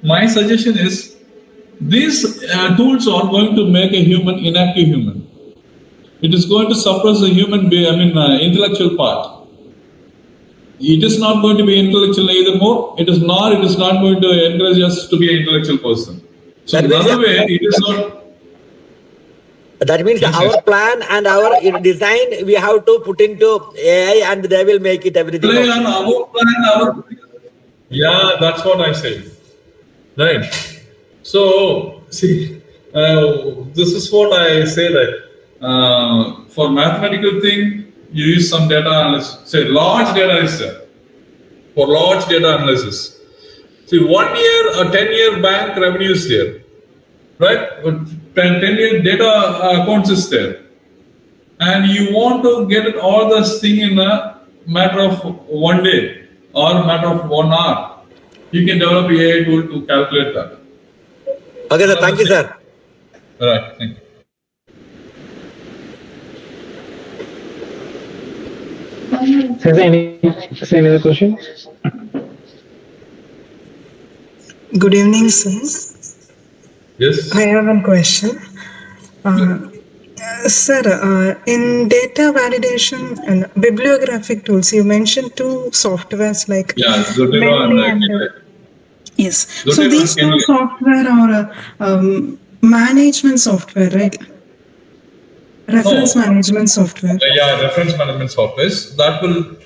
My suggestion is, these tools are going to make a human inactive human. It is going to suppress the human, intellectual part. It is not going to be intellectual either more. It is not going to encourage us to be an intellectual person. So another way, it is not. That means our plan and our design, we have to put into AI and they will make it everything. Rely on our plan, yeah, that's what I say. Right. So, see, this is what I say that for mathematical thing, you use some data analysis. Say large data is there. For large data analysis. See, 1 year or 10-year bank revenue is there. Right? 10-year data accounts is there. And you want to get all this thing in a matter of 1 day or matter of 1 hour. You can develop AI tool to calculate that. Okay, sir. Thank you, sir. All right. Thank you. Any other questions? Good evening, sir. Yes. I have one question. Sir, in data validation and bibliographic tools, you mentioned 2 softwares like Zotero and yes. Zotero So these 2 software are management software, right? Reference management software. Reference management software. That will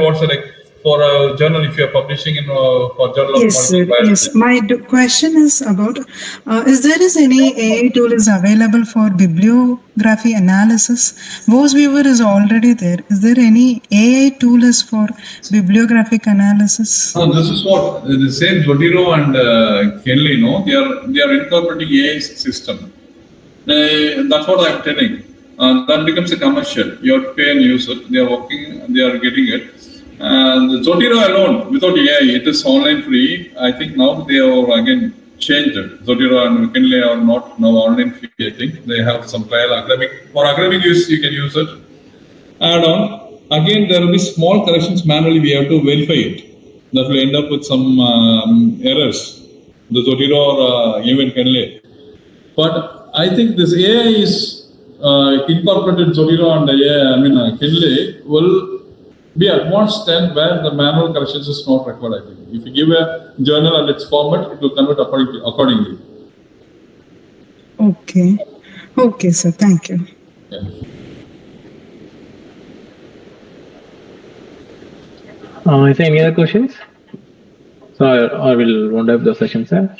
what's it like for a journal if you are publishing in for journal Yes, of sir. Yes. My question is about is there any AI tool is available for bibliography analysis? Voice viewer is already there. Is there any AI tool is for bibliographic analysis? This is what the same Zotero and Kenley, they are incorporating AI system. That's what I'm telling. That becomes a commercial. You have to pay and use it. They are working, they are getting it. And Zotero alone, without AI, it is online free. I think now they have again changed it. Zotero and Kenley are not now online free, I think. They have some trial academic. For academic use, you can use it. Add on. Again, there will be small corrections manually. We have to verify it. That will end up with some errors. the Zotero or even Kenley. But I think this AI is incorporated Zotero and Kenley will be advanced then where the manual corrections is not required. I think if you give a journal and its format, it will convert accordingly. Okay. Okay, sir. Thank you. Yeah. Is there any other questions? So I will round up the session, sir.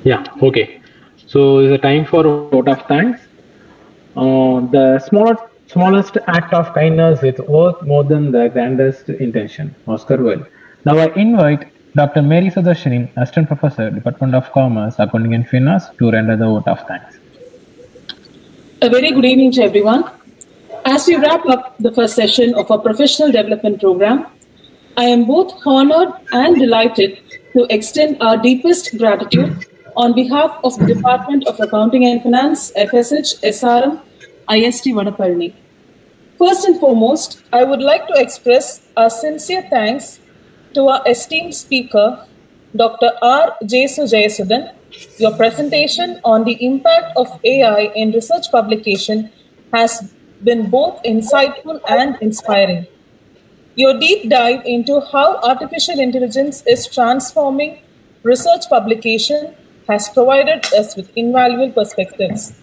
Yeah, okay. So it's a time for vote of thanks. The smallest act of kindness is worth more than the grandest intention. Oscar Wilde. Now I invite Dr. Mary Sudarshanim, Assistant Professor, Department of Commerce, Accounting and Finance, to render the vote of thanks. A very good evening to everyone. As we wrap up the first session of our professional development program, I am both honored and delighted to extend our deepest gratitude on behalf of the Department of Accounting and Finance, FSH, SRM, IST Vadapalani. First and foremost, I would like to express our sincere thanks to our esteemed speaker, Dr. R. Jayasudan. Your presentation on the impact of AI in research publication has been both insightful and inspiring. Your deep dive into how artificial intelligence is transforming research publication has provided us with invaluable perspectives.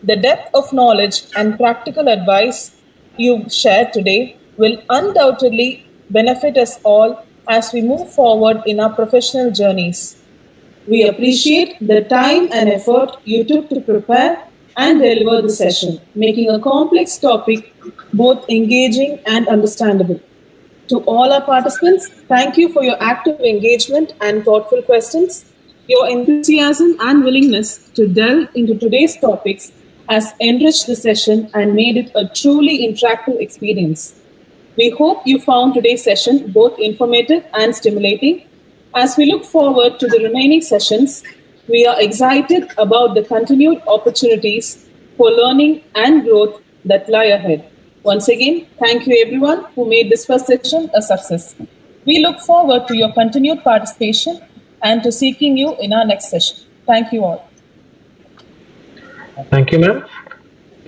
The depth of knowledge and practical advice you shared today will undoubtedly benefit us all as we move forward in our professional journeys. We appreciate the time and effort you took to prepare and deliver the session, making a complex topic both engaging and understandable. To all our participants, thank you for your active engagement and thoughtful questions. Your enthusiasm and willingness to delve into today's topics has enriched the session and made it a truly interactive experience. We hope you found today's session both informative and stimulating. As we look forward to the remaining sessions, we are excited about the continued opportunities for learning and growth that lie ahead. Once again, thank you everyone who made this first session a success. We look forward to your continued participation and to seeking you in our next session. Thank you all. Thank you, ma'am.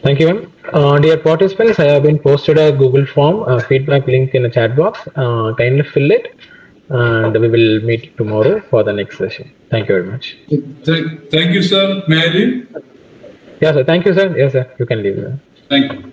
Thank you, ma'am. Dear participants, I have been posted a Google form, a feedback link in the chat box. Kindly fill it, and we will meet tomorrow for the next session. Thank you very much. Thank you, sir. May I leave? Yes, sir. Thank you, sir. Yes, sir. You can leave. Thank you.